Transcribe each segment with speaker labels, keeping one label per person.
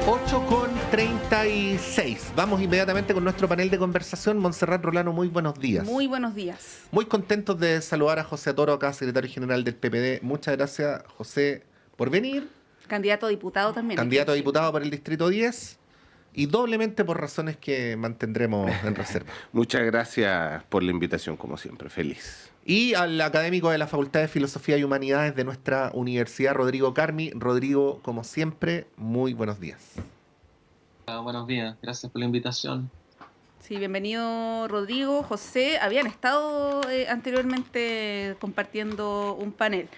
Speaker 1: 8:36. Vamos inmediatamente con nuestro panel de conversación. Montserrat Rolano, muy buenos días.
Speaker 2: Muy buenos días.
Speaker 1: Muy contentos de saludar a José Toro, acá, secretario general del PPD. Muchas gracias, José, por venir.
Speaker 2: Candidato a diputado también.
Speaker 1: Candidato a diputado por el Distrito 10. Y doblemente por razones que mantendremos en reserva.
Speaker 3: Muchas gracias por la invitación, como siempre. Feliz.
Speaker 1: Y al académico de la Facultad de Filosofía y Humanidades de nuestra universidad, Rodrigo Carmi. Rodrigo, como siempre, muy buenos días.
Speaker 4: Buenos días, gracias por la invitación.
Speaker 2: Sí, bienvenido Rodrigo, José. Habían estado anteriormente compartiendo un panel.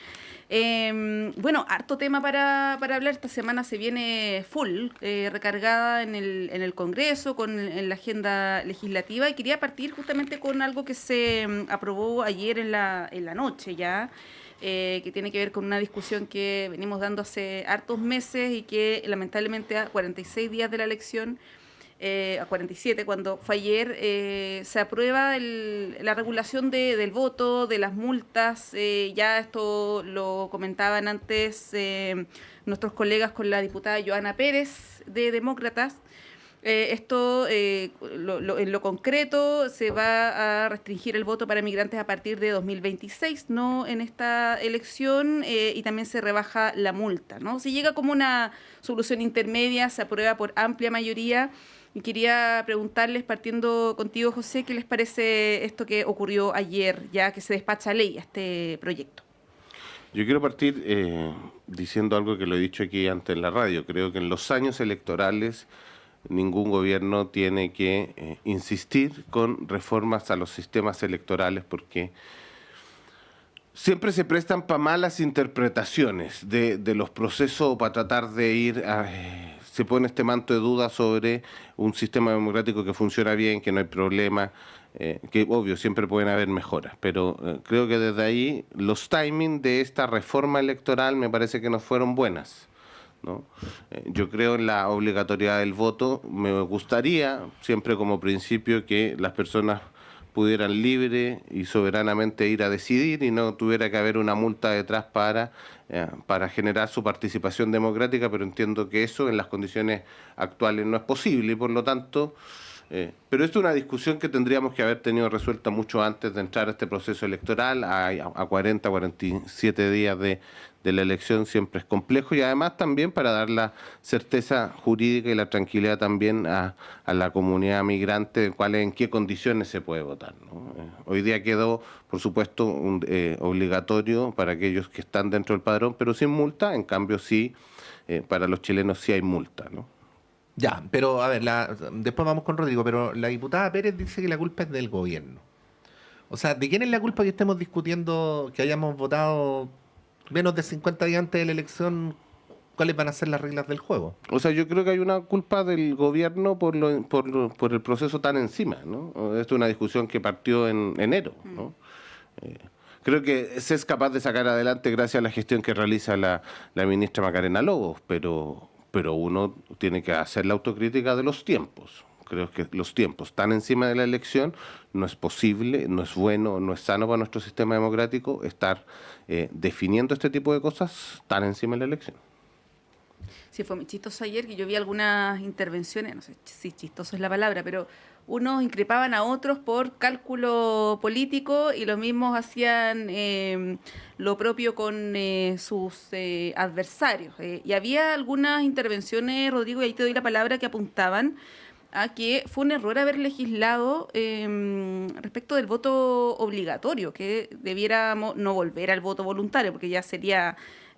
Speaker 2: Bueno, harto tema para hablar. Esta semana se viene full, recargada en el Congreso, en la agenda legislativa. Y quería partir justamente con algo que se aprobó ayer en la noche ya. Que tiene que ver con una discusión que venimos dando hace hartos meses y que lamentablemente a 46 días de la elección, a 47 cuando fue ayer, se aprueba la regulación del voto, de las multas. Ya esto lo comentaban antes nuestros colegas con la diputada Joana Pérez de Demócratas. Esto, en lo concreto, se va a restringir el voto para migrantes a partir de 2026, no en esta elección, y también se rebaja la multa, ¿no? Se llega como una solución intermedia, se aprueba por amplia mayoría. Y quería preguntarles, partiendo contigo, José, ¿qué les parece esto que ocurrió ayer, ya que se despacha ley a este proyecto?
Speaker 3: Yo quiero partir diciendo algo que lo he dicho aquí antes en la radio. Creo que en los años electorales ningún gobierno tiene que insistir con reformas a los sistemas electorales porque siempre se prestan para malas interpretaciones de los procesos, para tratar de ir se pone este manto de duda sobre un sistema democrático que funciona bien, que no hay problema, que obvio siempre pueden haber mejoras, pero creo que desde ahí los timings de esta reforma electoral me parece que no fueron buenas, ¿no? Yo creo en la obligatoriedad del voto. Me gustaría, siempre como principio, que las personas pudieran libre y soberanamente ir a decidir y no tuviera que haber una multa detrás para generar su participación democrática, pero entiendo que eso en las condiciones actuales no es posible y por lo tanto... pero esto es una discusión que tendríamos que haber tenido resuelta mucho antes de entrar a este proceso electoral. A 40, 47 días de la elección siempre es complejo y además también para dar la certeza jurídica y la tranquilidad también a la comunidad migrante en qué condiciones se puede votar, ¿no? Hoy día quedó, por supuesto, obligatorio para aquellos que están dentro del padrón, pero sin multa. En cambio sí, para los chilenos sí hay multa, ¿no?
Speaker 1: Ya, pero a ver, después vamos con Rodrigo, pero la diputada Pérez dice que la culpa es del gobierno. O sea, ¿de quién es la culpa que estemos discutiendo, que hayamos votado menos de 50 días antes de la elección? ¿Cuáles van a ser las reglas del juego?
Speaker 3: O sea, yo creo que hay una culpa del gobierno por el proceso tan encima, ¿no? Esto es una discusión que partió en enero, ¿no? Creo que se es capaz de sacar adelante gracias a la gestión que realiza la ministra Macarena Lobos, pero uno tiene que hacer la autocrítica de los tiempos. Creo que los tiempos tan encima de la elección no es posible, no es bueno, no es sano para nuestro sistema democrático estar definiendo este tipo de cosas tan encima de la elección.
Speaker 2: Sí, fue muy chistoso ayer que yo vi algunas intervenciones, no sé si chistoso es la palabra, pero unos increpaban a otros por cálculo político y los mismos hacían lo propio con sus adversarios. Y había algunas intervenciones, Rodrigo, y ahí te doy la palabra, que apuntaban a que fue un error haber legislado respecto del voto obligatorio, que debiéramos no volver al voto voluntario, porque ya sería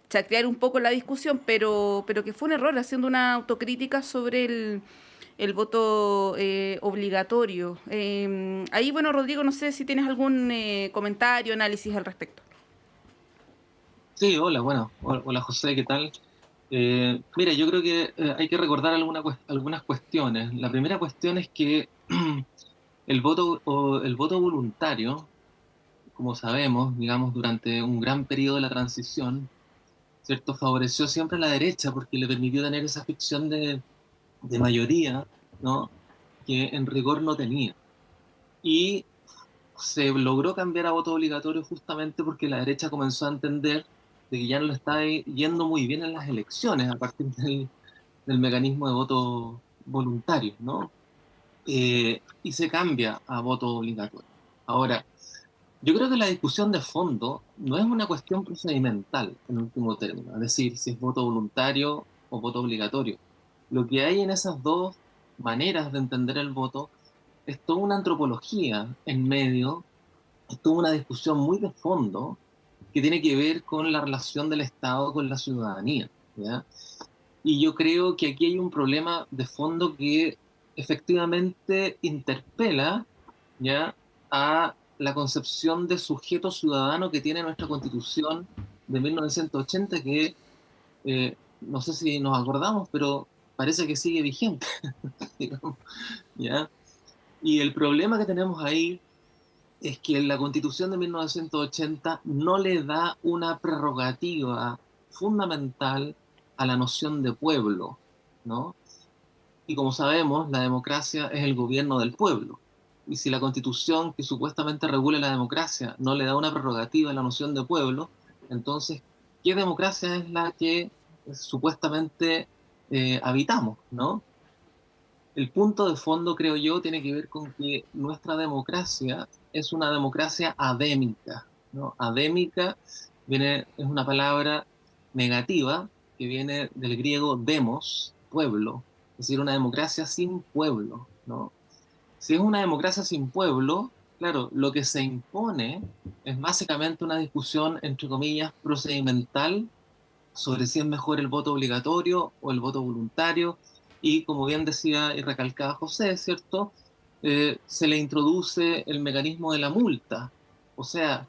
Speaker 2: chacrear un poco la discusión, pero que fue un error, haciendo una autocrítica sobre el voto obligatorio. Ahí, bueno, Rodrigo, no sé si tienes algún comentario, análisis al respecto.
Speaker 4: Sí, hola, bueno, hola José, ¿qué tal? Mira, yo creo que hay que recordar algunas cuestiones. La primera cuestión es que el voto voluntario, como sabemos, digamos, durante un gran periodo de la transición, ¿cierto? Favoreció siempre a la derecha porque le permitió tener esa ficción de mayoría, ¿no? Que en rigor no tenía. Y se logró cambiar a voto obligatorio justamente porque la derecha comenzó a entender de que ya no le estaba yendo muy bien en las elecciones a partir del mecanismo de voto voluntario, ¿no? Y se cambia a voto obligatorio. Ahora, yo creo que la discusión de fondo no es una cuestión procedimental en último término, es decir, si es voto voluntario o voto obligatorio. Lo que hay en esas dos maneras de entender el voto es toda una antropología en medio, es toda una discusión muy de fondo que tiene que ver con la relación del Estado con la ciudadanía, ¿ya? Y yo creo que aquí hay un problema de fondo que efectivamente interpela, ¿ya?, a la concepción de sujeto ciudadano que tiene nuestra Constitución de 1980, que no sé si nos acordamos, pero parece que sigue vigente, digamos, ¿ya? Y el problema que tenemos ahí es que la Constitución de 1980 no le da una prerrogativa fundamental a la noción de pueblo, ¿no? Y como sabemos, la democracia es el gobierno del pueblo. Y si la Constitución, que supuestamente regula la democracia, no le da una prerrogativa a la noción de pueblo, entonces, ¿qué democracia es la que supuestamente habitamos, ¿no? El punto de fondo, creo yo, tiene que ver con que nuestra democracia es una democracia adémica, ¿no? Adémica es una palabra negativa que viene del griego demos, pueblo, es decir, una democracia sin pueblo, ¿no? Si es una democracia sin pueblo, claro, lo que se impone es básicamente una discusión, entre comillas, procedimental sobre si es mejor el voto obligatorio o el voto voluntario, y como bien decía y recalcaba José, ¿cierto? Se le introduce el mecanismo de la multa. O sea,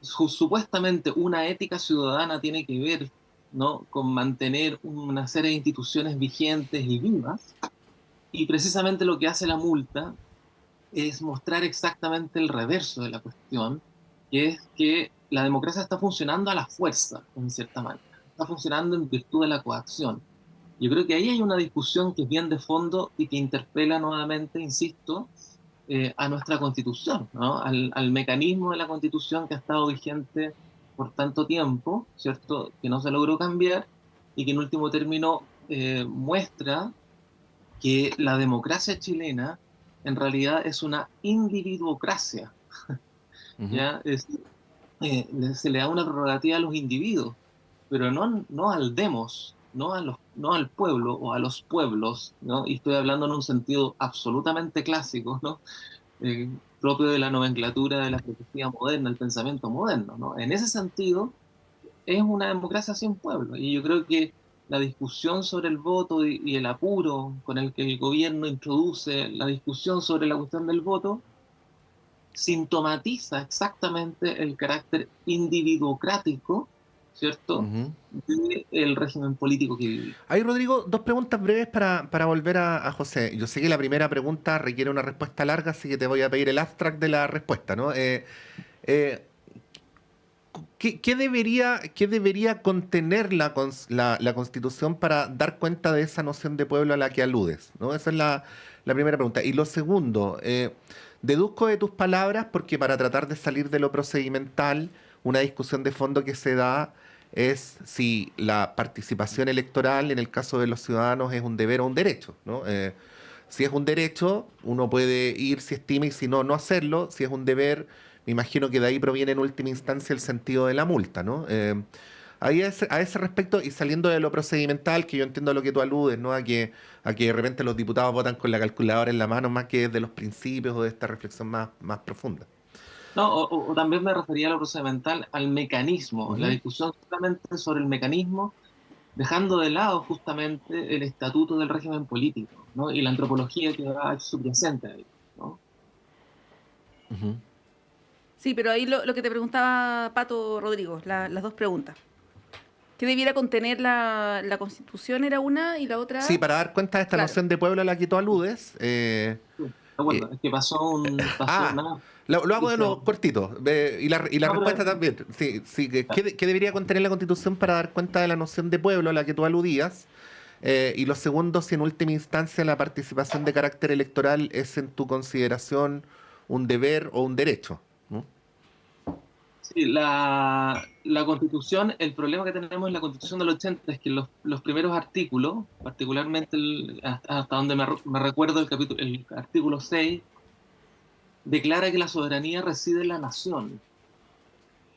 Speaker 4: supuestamente una ética ciudadana tiene que ver, ¿no?, con mantener una serie de instituciones vigentes y vivas, y precisamente lo que hace la multa es mostrar exactamente el reverso de la cuestión, que es que la democracia está funcionando a la fuerza, en cierta manera. Está funcionando en virtud de la coacción. Yo creo que ahí hay una discusión que es bien de fondo y que interpela nuevamente, insisto, a nuestra Constitución, ¿no? Al mecanismo de la Constitución que ha estado vigente por tanto tiempo, ¿cierto?, que no se logró cambiar y que en último término muestra que la democracia chilena en realidad es una individuocracia,
Speaker 1: Ujú.
Speaker 4: ¿ya? Se le da una prerrogativa a los individuos, pero no al demos, no al pueblo o a los pueblos, ¿no? Y estoy hablando en un sentido absolutamente clásico, ¿no? Eh, propio de la nomenclatura de la filosofía moderna, el pensamiento moderno, ¿no? En ese sentido, es una democracia sin pueblo. Y yo creo que la discusión sobre el voto y el apuro con el que el gobierno introduce la discusión sobre la cuestión del voto sintomatiza exactamente el carácter individuocrático, ¿cierto?,
Speaker 1: Ujú.
Speaker 4: del régimen político que vivimos.
Speaker 1: Ahí, Rodrigo, dos preguntas breves para volver a José. Yo sé que la primera pregunta requiere una respuesta larga, así que te voy a pedir el abstract de la respuesta, ¿no? Eh, qué debería contener la Constitución para dar cuenta de esa noción de pueblo a la que aludes? ¿No? Esa es la primera pregunta. Y lo segundo, deduzco de tus palabras, porque para tratar de salir de lo procedimental, una discusión de fondo que se da es si la participación electoral, en el caso de los ciudadanos, es un deber o un derecho, ¿no? Si es un derecho, uno puede ir si estima y si no, no hacerlo. Si es un deber, me imagino que de ahí proviene en última instancia el sentido de la multa, ¿no? Ahí a ese respecto, y saliendo de lo procedimental, que yo entiendo a lo que tú aludes, ¿no? A que de repente los diputados votan con la calculadora en la mano más que de los principios o de esta reflexión más profunda.
Speaker 4: No, o también me refería a lo procedimental, al mecanismo, la
Speaker 1: Ujú.
Speaker 4: discusión solamente sobre el mecanismo, dejando de lado justamente el estatuto del régimen político, ¿no?, y la antropología que va subyacente ahí, ¿no?
Speaker 1: Ujú.
Speaker 2: Sí, pero ahí lo que te preguntaba Pato Rodrigo, las dos preguntas. ¿Qué debiera contener la Constitución era una y la
Speaker 1: Sí,
Speaker 2: otra?
Speaker 1: para dar cuenta de esta
Speaker 2: Claro.
Speaker 1: noción de pueblo a la que tú aludes.
Speaker 4: Sí, de
Speaker 1: Eh,
Speaker 4: acuerdo, es que pasó
Speaker 1: ah,
Speaker 4: nada.
Speaker 1: lo hago
Speaker 4: Y
Speaker 1: de
Speaker 4: se-
Speaker 1: nuevo, cortito. Y la
Speaker 4: no,
Speaker 1: respuesta
Speaker 4: pero-
Speaker 1: también. Sí, sí. ¿Qué debería contener la Constitución para dar cuenta de la noción de pueblo a la que tú aludías? Y lo segundo, si en última instancia la participación de carácter electoral es en tu consideración un deber o un derecho, ¿no?
Speaker 4: Sí, la Constitución, el problema que tenemos en la Constitución del 80 es que los primeros artículos, particularmente hasta donde me recuerdo el artículo 6, declara que la soberanía reside en la nación.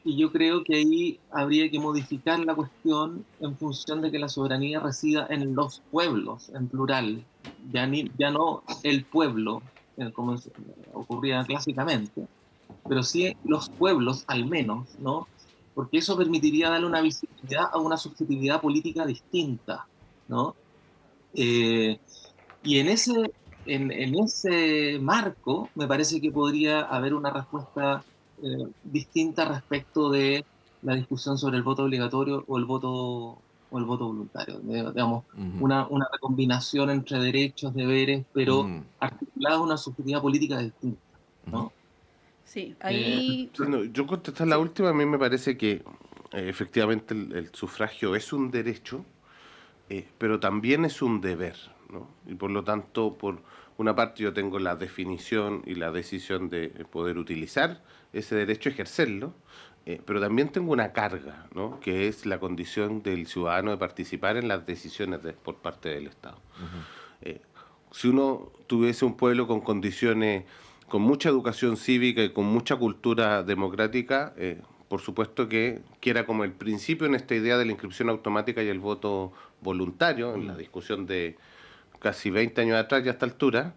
Speaker 4: Y yo creo que ahí habría que modificar la cuestión en función de que la soberanía resida en los pueblos, en plural, ya no el pueblo, como ocurría clásicamente, pero sí los pueblos al menos, ¿no? Porque eso permitiría darle una visibilidad a una subjetividad política distinta, ¿no? Eh, y en ese marco me parece que podría haber una respuesta distinta respecto de la discusión sobre el voto obligatorio o el voto voluntario. Digamos, una recombinación entre derechos, deberes, pero articulada a una subjetividad política distinta, ¿no?
Speaker 2: Sí, ahí...
Speaker 3: Bueno, yo contestar la última, a mí me parece que efectivamente el sufragio es un derecho, pero también es un deber, ¿no? Y por lo tanto, por una parte yo tengo la definición y la decisión de poder utilizar ese derecho, ejercerlo, pero también tengo una carga, ¿no? Que es la condición del ciudadano de participar en las decisiones por parte del Estado. Si uno tuviese un pueblo con condiciones, con mucha educación cívica y con mucha cultura democrática, por supuesto que era como el principio en esta idea de la inscripción automática y el voto voluntario, en la discusión de casi 20 años atrás y a esta altura,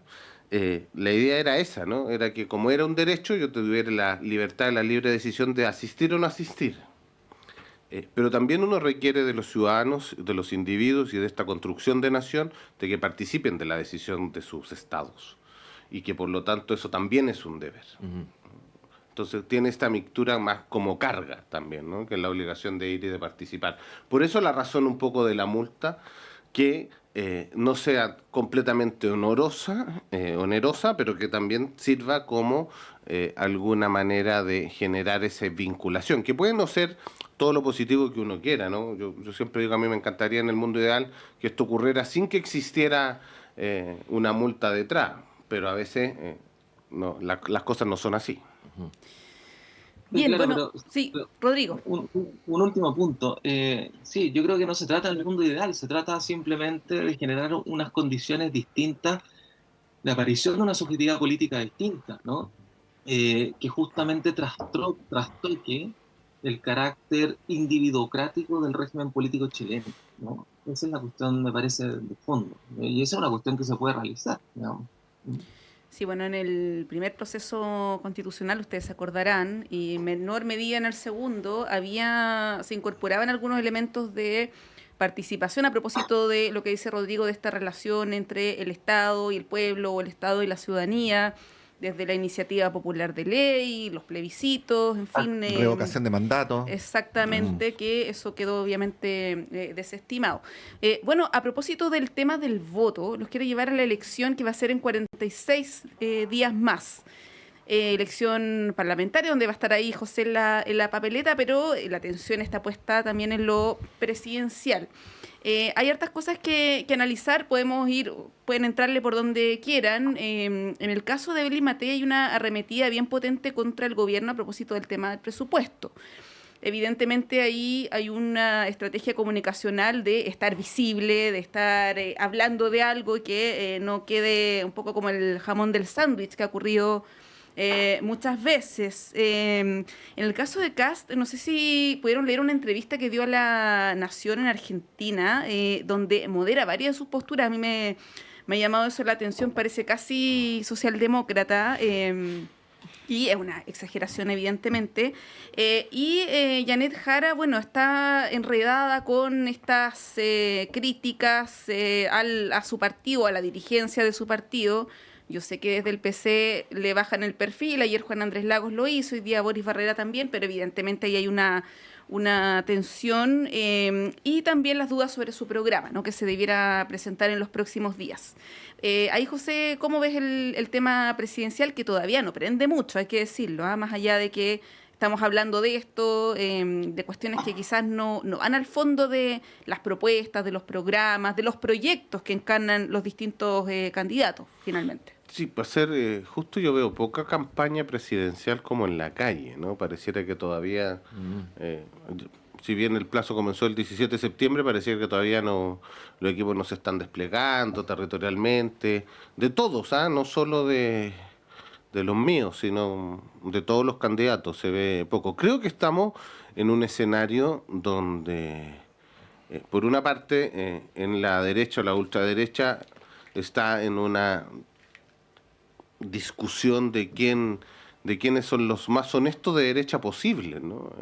Speaker 3: la idea era esa, ¿no? Era que como era un derecho, yo tuviera la libertad y la libre decisión de asistir o no asistir. Pero también uno requiere de los ciudadanos, de los individuos y de esta construcción de nación, de que participen de la decisión de sus estados. Y que por lo tanto eso también es un deber. Entonces tiene esta mixtura más como carga también, ¿no? Que es la obligación de ir y de participar. Por eso la razón un poco de la multa, que no sea completamente onerosa, pero que también sirva como alguna manera de generar esa vinculación, que puede no ser todo lo positivo que uno quiera, ¿no? Yo siempre digo, a mí me encantaría en el mundo ideal que esto ocurriera sin que existiera una multa detrás, pero a veces no, las cosas no son así.
Speaker 2: Bien,
Speaker 4: claro,
Speaker 2: bueno, sí, Rodrigo.
Speaker 4: Un último punto. Sí, yo creo que no se trata del mundo ideal, se trata simplemente de generar unas condiciones distintas de aparición de una subjetividad política distinta, ¿no? Que justamente trastoque el carácter individuocrático del régimen político chileno, ¿no? Esa es la cuestión, me parece, de fondo. Y esa es una cuestión que se puede realizar, digamos.
Speaker 2: Sí, bueno, en el primer proceso constitucional, ustedes se acordarán, y en menor medida en el segundo, se incorporaban algunos elementos de participación a propósito de lo que dice Rodrigo, de esta relación entre el Estado y el pueblo, o el Estado y la ciudadanía, desde la iniciativa popular de ley, los plebiscitos, en fin.
Speaker 1: Revocación de mandato.
Speaker 2: Exactamente, que eso quedó obviamente desestimado. Bueno, a propósito del tema del voto, los quiero llevar a la elección que va a ser en 46 días más. Elección parlamentaria, donde va a estar ahí José en la papeleta, pero la atención está puesta también en lo presidencial. Hay hartas cosas que analizar, pueden entrarle por donde quieran. En el caso de Evelyn Matei hay una arremetida bien potente contra el gobierno a propósito del tema del presupuesto. Evidentemente ahí hay una estrategia comunicacional de estar visible, de estar hablando de algo y que no quede un poco como el jamón del sándwich que ha ocurrido muchas veces. En el caso de Kast, no sé si pudieron leer una entrevista que dio a La Nación en Argentina, donde modera varias de sus posturas. A mí me ha llamado eso la atención, parece casi socialdemócrata, y es una exageración evidentemente. Janet Jara, bueno, está enredada con estas críticas a su partido, a la dirigencia de su partido. Yo sé que desde el PC le bajan el perfil, ayer Juan Andrés Lagos lo hizo, hoy día Boris Barrera también, pero evidentemente ahí hay una tensión y también las dudas sobre su programa, ¿no? Que se debiera presentar en los próximos días. Ahí, José, ¿cómo ves el tema presidencial? Que todavía no prende mucho, hay que decirlo, más allá de que estamos hablando de esto, de cuestiones que quizás no van al fondo de las propuestas, de los programas, de los proyectos que encarnan los distintos candidatos, finalmente.
Speaker 3: Sí, para ser justo, yo veo poca campaña presidencial como en la calle, ¿no? Pareciera que todavía, si bien el plazo comenzó el 17 de septiembre, pareciera que todavía los equipos no se están desplegando territorialmente, de todos, no solo de los míos, sino de todos los candidatos, se ve poco. Creo que estamos en un escenario donde, por una parte, en la derecha o la ultraderecha está en una discusión de quiénes son los más honestos de derecha posible, ¿no?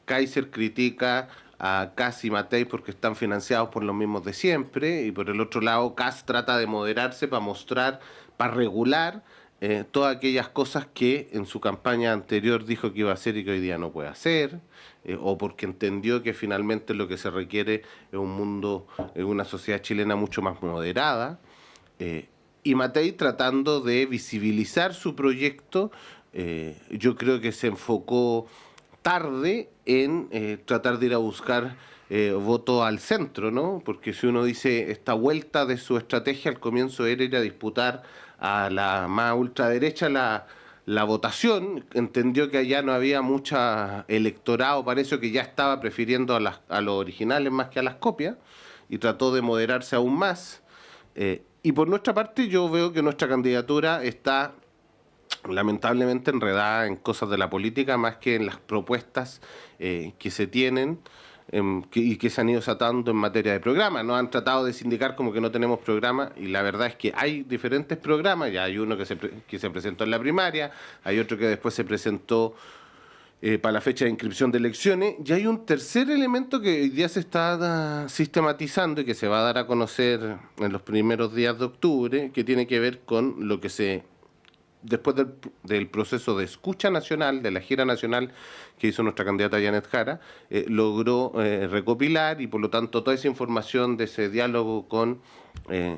Speaker 3: Kaiser critica a Kast y Matei porque están financiados por los mismos de siempre, y por el otro lado Kast trata de moderarse para mostrar, para regular todas aquellas cosas que en su campaña anterior dijo que iba a hacer y que hoy día no puede hacer, o porque entendió que finalmente lo que se requiere es un mundo, una sociedad chilena mucho más moderada. Y Matei tratando de visibilizar su proyecto, yo creo que se enfocó tarde en tratar de ir a buscar voto al centro, ¿no? Porque si uno dice esta vuelta de su estrategia al comienzo era ir a disputar a la más ultraderecha la votación, entendió que allá no había mucha electorado, parece que ya estaba prefiriendo a los originales más que a las copias, y trató de moderarse aún más. Y por nuestra parte yo veo que nuestra candidatura está lamentablemente enredada en cosas de la política más que en las propuestas que se tienen y que se han ido desatando en materia de programa. Nos han tratado de sindicar como que no tenemos programa, y la verdad es que hay diferentes programas. Ya hay uno que se presentó en la primaria, hay otro que después se presentó para la fecha de inscripción de elecciones, y hay un tercer elemento que hoy día se está sistematizando y que se va a dar a conocer en los primeros días de octubre, que tiene que ver con lo que después del proceso de escucha nacional, de la gira nacional que hizo nuestra candidata Janet Jara, logró recopilar, y por lo tanto toda esa información de ese diálogo con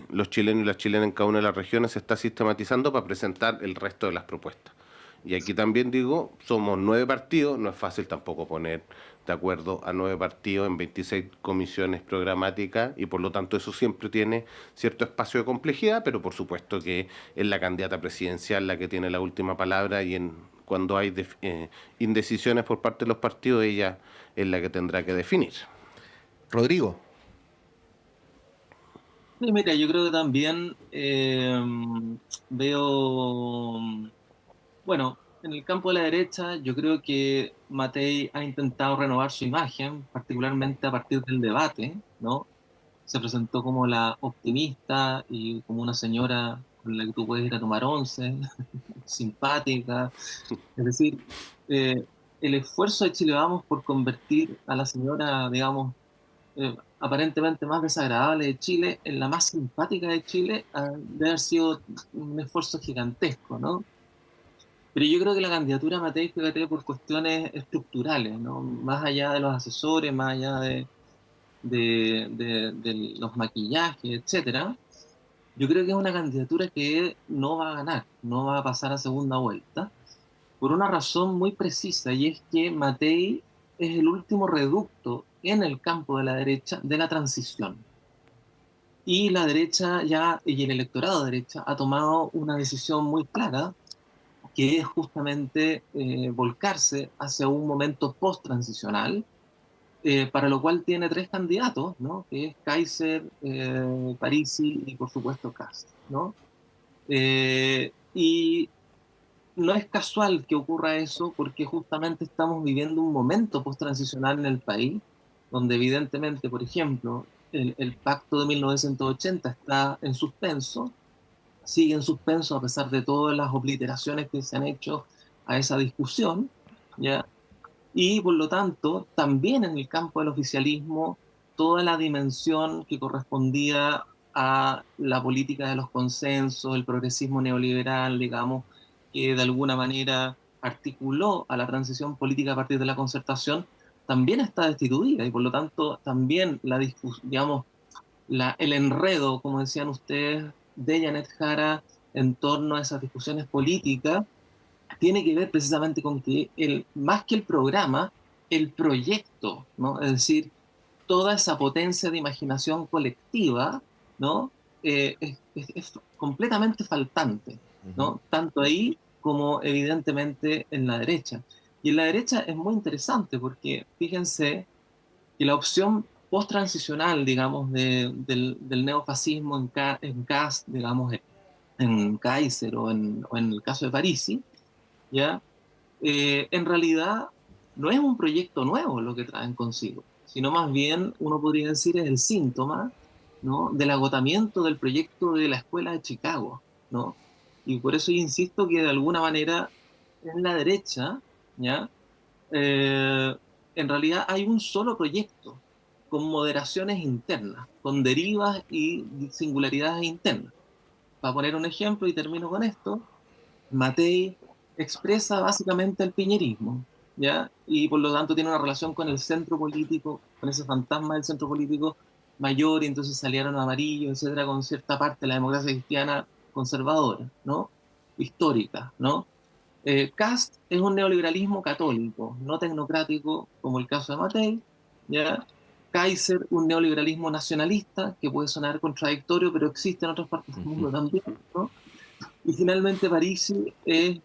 Speaker 3: los chilenos y las chilenas en cada una de las regiones se está sistematizando para presentar el resto de las propuestas. Y aquí también digo, somos 9 partidos, no es fácil tampoco poner de acuerdo a 9 partidos en 26 comisiones programáticas, y por lo tanto eso siempre tiene cierto espacio de complejidad, pero por supuesto que es la candidata presidencial la que tiene la última palabra, y cuando hay indecisiones por parte de los partidos, ella es la que tendrá que definir.
Speaker 1: Rodrigo.
Speaker 4: Sí, mira, yo creo que también veo, bueno, en el campo de la derecha, yo creo que Matei ha intentado renovar su imagen, particularmente a partir del debate, ¿no? Se presentó como la optimista y como una señora con la que tú puedes ir a tomar once, simpática. Es decir, el esfuerzo de Chile Vamos por convertir a la señora, digamos, aparentemente más desagradable de Chile en la más simpática de Chile, debe haber sido un esfuerzo gigantesco, ¿no? Pero yo creo que la candidatura a Matei, fíjate, por cuestiones estructurales, ¿no? Más allá de los asesores, más allá de los maquillajes, etcétera, yo creo que es una candidatura que no va a ganar, no va a pasar a segunda vuelta, por una razón muy precisa, y es que Matei es el último reducto en el campo de la derecha de la transición. Y la derecha ya, y el electorado de derecha, ha tomado una decisión muy clara, que es justamente volcarse hacia un momento post-transicional, para lo cual tiene 3 candidatos, ¿no? Que es Kaiser, Parisi y por supuesto Kast, ¿no? Y no es casual que ocurra eso, porque justamente estamos viviendo un momento post-transicional en el país, donde evidentemente, por ejemplo, el pacto de 1980 está en suspenso, sigue en suspenso a pesar de todas las obliteraciones que se han hecho a esa discusión, ¿ya? Y por lo tanto, también en el campo del oficialismo, toda la dimensión que correspondía a la política de los consensos, el progresismo neoliberal, digamos, que de alguna manera articuló a la transición política a partir de la concertación, también está destituida, y por lo tanto también digamos, el enredo, como decían ustedes, de Janet Jara en torno a esas discusiones políticas tiene que ver precisamente con que más que el programa, el proyecto, ¿no? Es decir, toda esa potencia de imaginación colectiva, ¿no? Es completamente faltante, ¿no? Tanto ahí como evidentemente en la derecha. Y en la derecha es muy interesante porque fíjense que la opción post-transicional, digamos, del neofascismo en Kast, digamos, en Kaiser o en el caso de Parisi, ¿ya? En realidad no es un proyecto nuevo lo que traen consigo, sino más bien uno podría decir es el síntoma, ¿no? Del agotamiento del proyecto de la escuela de Chicago, ¿no? Y por eso yo insisto que de alguna manera en la derecha, ¿ya? Eh, en realidad hay un solo proyecto con moderaciones internas, con derivas y singularidades internas. Para poner un ejemplo y termino con esto, Matei expresa básicamente el piñerismo, ¿ya? Y por lo tanto tiene una relación con el centro político, con ese fantasma del centro político mayor, y entonces salieron amarillos, etcétera, con cierta parte de la democracia cristiana conservadora, ¿no? Histórica, ¿no? Kast es un neoliberalismo católico, no tecnocrático, como el caso de Matei, ¿ya? Kaiser, un neoliberalismo nacionalista, que puede sonar contradictorio, pero existe en otras partes del mundo también, ¿no? Y finalmente Parisi es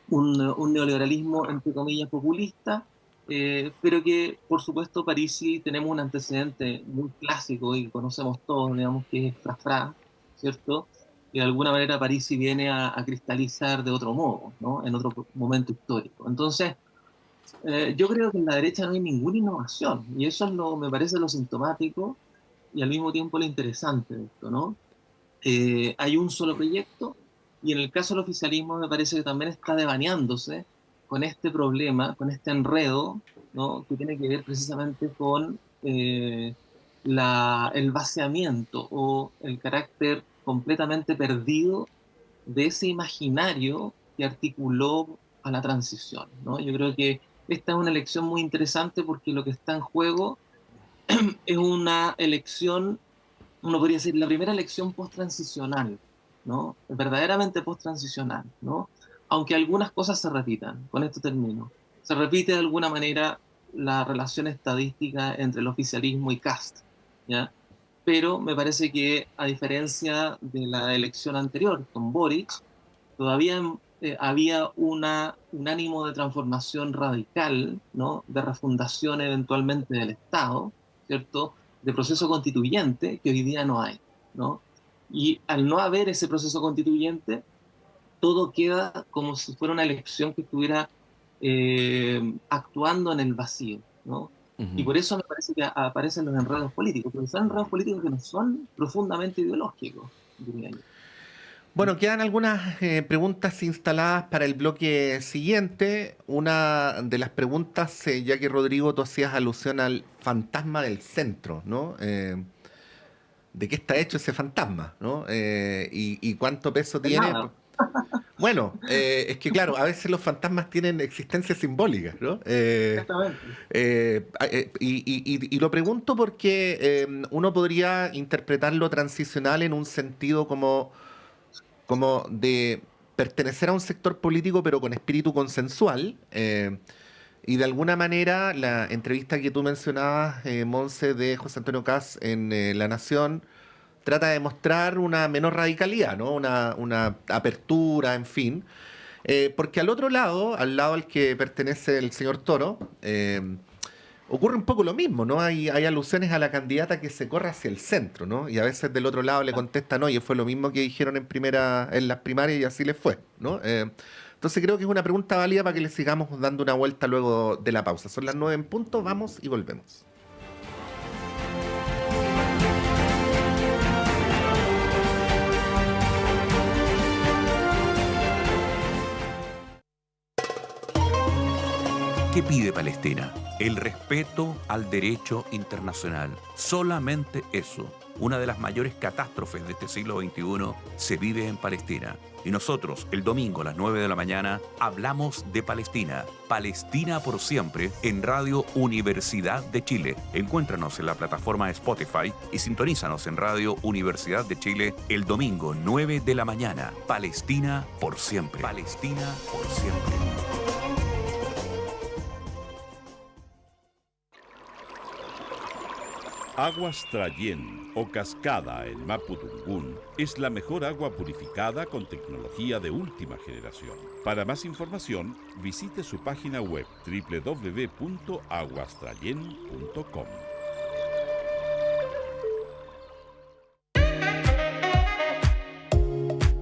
Speaker 4: un neoliberalismo, entre comillas, populista, pero que, por supuesto, Parisi tenemos un antecedente muy clásico y conocemos todos, digamos, que es Frafra, ¿cierto? Y de alguna manera Parisi viene a cristalizar de otro modo, ¿no? En otro momento histórico. Entonces, yo creo que en la derecha no hay ninguna innovación, y eso es me parece lo sintomático y al mismo tiempo lo interesante de esto, ¿no? Hay un solo proyecto, y en el caso del oficialismo me parece que también está devaneándose con este problema, con este enredo, ¿no? Que tiene que ver precisamente con el vaciamiento o el carácter completamente perdido de ese imaginario que articuló a la transición, ¿no? Yo creo que esta es una elección muy interesante porque lo que está en juego es una elección, uno podría decir, la primera elección post-transicional, ¿no? Verdaderamente post-transicional, ¿no? Aunque algunas cosas se repitan, con esto termino. Se repite de alguna manera la relación estadística entre el oficialismo y Kast, ¿ya? Pero me parece que, a diferencia de la elección anterior con Boric, todavía había un ánimo de transformación radical, ¿no? De refundación eventualmente del Estado, ¿cierto? De proceso constituyente que hoy día no hay, ¿no? Y al no haber ese proceso constituyente, todo queda como si fuera una elección que estuviera actuando en el vacío, ¿no? Y por eso me parece que aparecen los enredos políticos, porque son enredos políticos que no son profundamente ideológicos, diría yo.
Speaker 1: Bueno, quedan algunas preguntas instaladas para el bloque siguiente. Una de las preguntas, ya que Rodrigo, tú hacías alusión al fantasma del centro, ¿no? ¿De qué está hecho ese fantasma, ¿no? Y cuánto peso tiene.
Speaker 4: Nada.
Speaker 1: Bueno, es que claro, a veces los fantasmas tienen existencias simbólicas, ¿no?
Speaker 4: Exactamente.
Speaker 1: Y lo pregunto porque uno podría interpretar lo transicional en un sentido como de pertenecer a un sector político pero con espíritu consensual. Y de alguna manera la entrevista que tú mencionabas, Monse, de José Antonio Kast en La Nación, trata de mostrar una menor radicalidad, ¿no? Una apertura, en fin. Porque al otro lado, al lado al que pertenece el señor Toro, ocurre un poco lo mismo, ¿no? Hay alusiones a la candidata que se corre hacia el centro, ¿no? Y a veces del otro lado le contestan, oye, fue lo mismo que dijeron en las primarias y así les fue, ¿no? Entonces creo que es una pregunta válida para que le sigamos dando una vuelta luego de la pausa. Son las 9 en punto, vamos y volvemos.
Speaker 5: ¿Qué pide Palestina? El respeto al derecho internacional. Solamente eso. una de las mayores catástrofes de este siglo XXI se vive en Palestina. Y nosotros, el domingo a las 9 de la mañana, hablamos de Palestina. Palestina por siempre en Radio Universidad de Chile. Encuéntranos en la plataforma Spotify y sintonízanos en Radio Universidad de Chile el domingo 9 de la mañana. Palestina por siempre. Palestina por siempre.
Speaker 6: Aguas Trayén o Cascada en Mapudungún es la mejor agua purificada con tecnología de última generación. Para más información, visite su página web www.aguastrayen.com.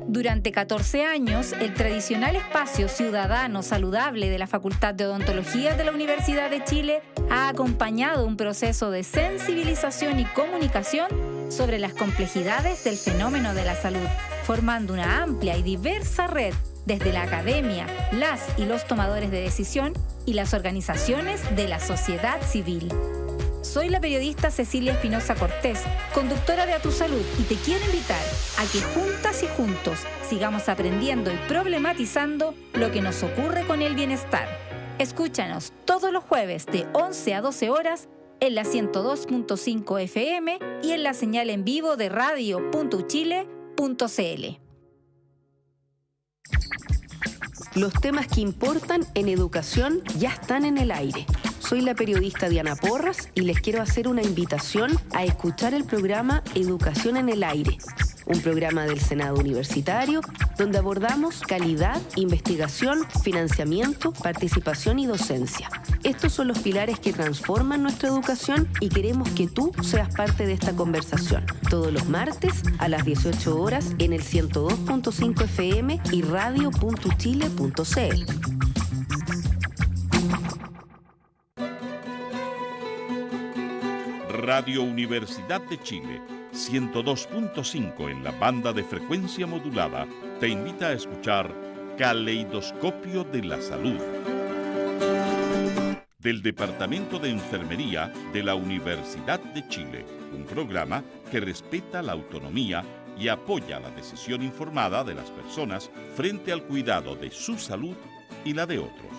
Speaker 7: Durante 14 años, el tradicional espacio ciudadano saludable de la Facultad de Odontología de la Universidad de Chile ha acompañado un proceso de sensibilización y comunicación sobre las complejidades del fenómeno de la salud, formando una amplia y diversa red desde la academia, las y los tomadores de decisión y las organizaciones de la sociedad civil. Soy la periodista Cecilia Espinosa Cortés, conductora de A Tu Salud, y te quiero invitar a que juntas y juntos sigamos aprendiendo y problematizando lo que nos ocurre con el bienestar. Escúchanos todos los jueves de 11 a 12 horas en la 102.5 FM y en la señal en vivo de radio.uchile.cl.
Speaker 8: Los temas que importan en educación ya están en el aire. Soy la periodista Diana Porras y les quiero hacer una invitación a escuchar el programa Educación en el Aire, un programa del Senado Universitario donde abordamos calidad, investigación, financiamiento, participación y docencia. Estos son los pilares que transforman nuestra educación y queremos que tú seas parte de esta conversación. Todos los martes a las 18 horas en el 102.5 FM y radio.uchile.cl.
Speaker 6: Radio Universidad de Chile, 102.5 en la banda de frecuencia modulada, te invita a escuchar Caleidoscopio de la Salud, del Departamento de Enfermería de la Universidad de Chile, un programa que respeta la autonomía y apoya la decisión informada de las personas frente al cuidado de su salud y la de otros.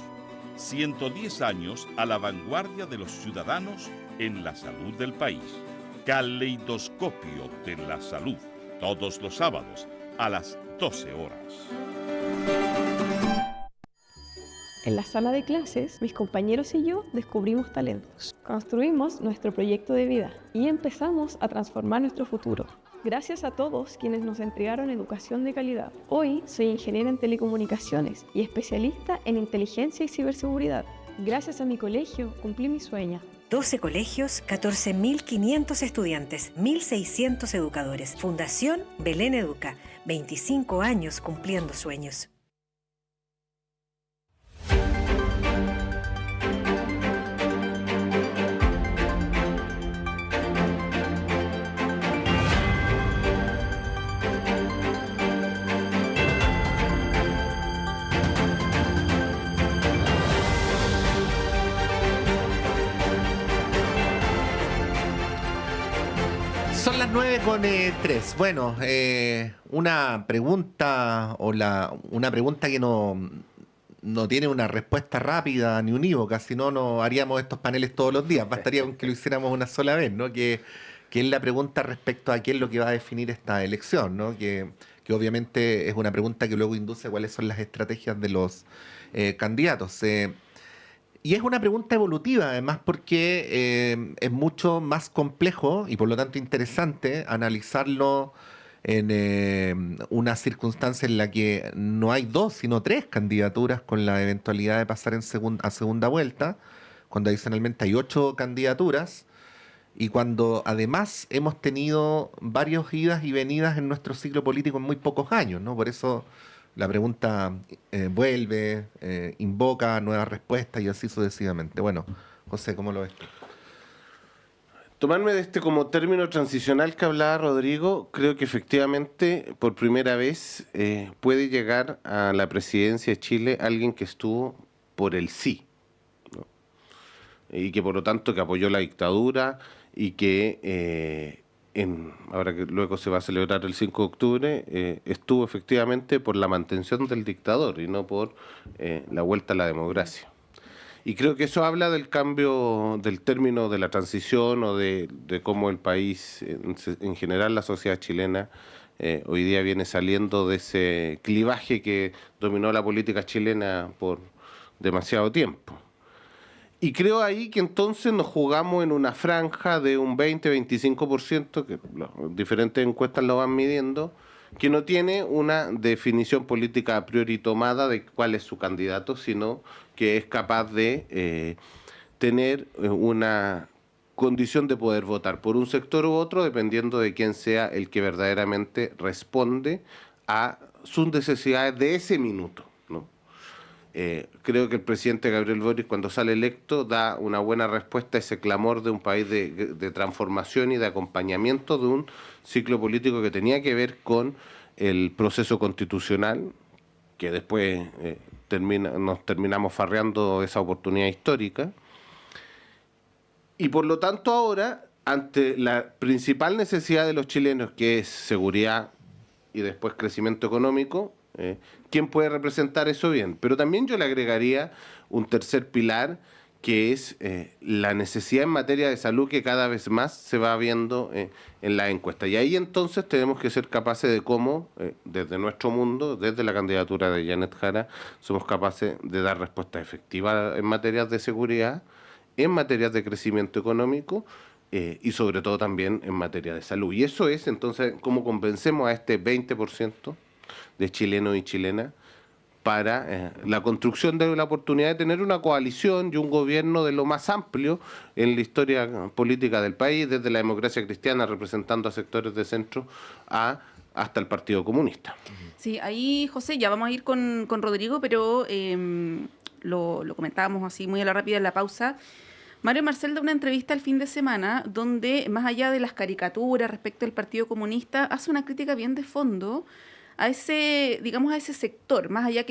Speaker 6: 110 años a la vanguardia de los ciudadanos en la salud del país. Caleidoscopio de la Salud, todos los sábados a las 12 horas.
Speaker 9: En la sala de clases, mis compañeros y yo descubrimos talentos, construimos nuestro proyecto de vida y empezamos a transformar nuestro futuro. Gracias a todos quienes nos entregaron educación de calidad. Hoy soy ingeniera en telecomunicaciones y especialista en inteligencia y ciberseguridad. Gracias a mi colegio cumplí mi sueño.
Speaker 10: 12 colegios, 14.500 estudiantes, 1.600 educadores. Fundación Belén Educa, 25 años cumpliendo sueños.
Speaker 1: Son las 9:03. Bueno, una pregunta una pregunta que no tiene una respuesta rápida ni unívoca, si no, no haríamos estos paneles todos los días. Bastaría con que lo hiciéramos una sola vez, ¿no? Que es la pregunta respecto a qué es lo que va a definir esta elección, ¿no? Que obviamente es una pregunta que luego induce cuáles son las estrategias de los candidatos. Y es una pregunta evolutiva, además, porque es mucho más complejo y por lo tanto interesante analizarlo en una circunstancia en la que no hay 2, sino 3 candidaturas con la eventualidad de pasar a segunda vuelta, cuando adicionalmente hay 8 candidaturas y cuando además hemos tenido varias idas y venidas en nuestro ciclo político en muy pocos años, ¿no? Por eso la pregunta vuelve, invoca nuevas respuestas y así sucesivamente. Bueno, José, ¿cómo lo ves tú?
Speaker 3: Tomarme de este como término transicional que hablaba Rodrigo, creo que efectivamente por primera vez puede llegar a la presidencia de Chile alguien que estuvo por el sí, ¿no? Y que por lo tanto que apoyó la dictadura y que ahora que luego se va a celebrar el 5 de octubre, estuvo efectivamente por la mantención del dictador y no por la vuelta a la democracia. Y creo que eso habla del cambio del término de la transición o de cómo el país, en general la sociedad chilena, hoy día viene saliendo de ese clivaje que dominó la política chilena por demasiado tiempo. Y creo ahí que entonces nos jugamos en una franja de un 20-25%, que las diferentes encuestas lo van midiendo, que no tiene una definición política a priori tomada de cuál es su candidato, sino que es capaz de tener una condición de poder votar por un sector u otro, dependiendo de quién sea el que verdaderamente responde a sus necesidades de ese minuto, ¿no? Creo que el presidente Gabriel Boric, cuando sale electo, da una buena respuesta a ese clamor de un país de transformación y de acompañamiento de un ciclo político que tenía que ver con el proceso constitucional, que después nos terminamos farreando esa oportunidad histórica. Y por lo tanto ahora, ante la principal necesidad de los chilenos, que es seguridad y después crecimiento económico, ¿quién puede representar eso bien? Pero también yo le agregaría un tercer pilar, que es la necesidad en materia de salud que cada vez más se va viendo en la encuesta. Y ahí entonces tenemos que ser capaces de cómo, desde nuestro mundo, desde la candidatura de Janet Jara, somos capaces de dar respuestas efectivas en materias de seguridad, en materias de crecimiento económico y sobre todo también en materia de salud. Y eso es entonces cómo convencemos a este 20% de chilenos y chilenas para la construcción de la oportunidad de tener una coalición y un gobierno de lo más amplio en la historia política del país, desde la democracia cristiana representando a sectores de centro hasta el Partido Comunista.
Speaker 2: Sí, ahí, José, ya vamos a ir con Rodrigo, pero lo comentábamos así muy a la rápida en la pausa. Mario Marcel da una entrevista el fin de semana donde, más allá de las caricaturas respecto al Partido Comunista, hace una crítica bien de fondo a ese, digamos, a ese sector, más allá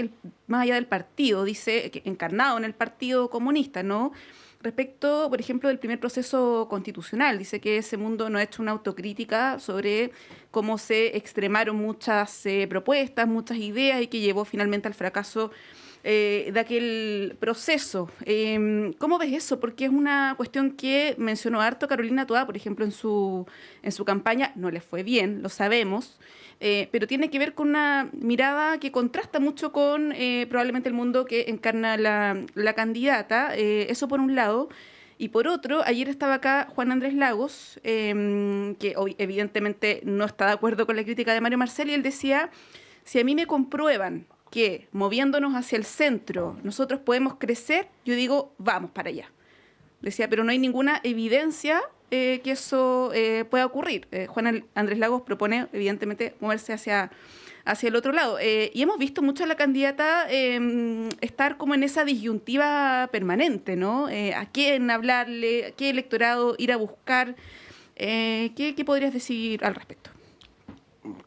Speaker 2: del partido, dice, encarnado en el Partido Comunista, ¿no? Respecto, por ejemplo, del primer proceso constitucional, dice que ese mundo no ha hecho una autocrítica sobre cómo se extremaron muchas propuestas, muchas ideas y que llevó finalmente al fracaso de aquel proceso. ¿Cómo ves eso? Porque es una cuestión que mencionó harto Carolina Toá, por ejemplo, en su campaña. No le fue bien, lo sabemos, pero tiene que ver con una mirada que contrasta mucho con probablemente el mundo que encarna la candidata. Eso por un lado. Y por otro, ayer estaba acá Juan Andrés Lagos, que hoy evidentemente no está de acuerdo con la crítica de Mario Marcel, y él decía, si a mí me comprueban que moviéndonos hacia el centro nosotros podemos crecer, yo digo, vamos para allá. Decía, pero no hay ninguna evidencia que eso pueda ocurrir. Juan Andrés Lagos propone, evidentemente, moverse hacia el otro lado. Y hemos visto mucho a la candidata estar como en esa disyuntiva permanente, ¿no? ¿A quién hablarle? ¿A qué electorado ir a buscar? ¿Qué podrías decir al respecto?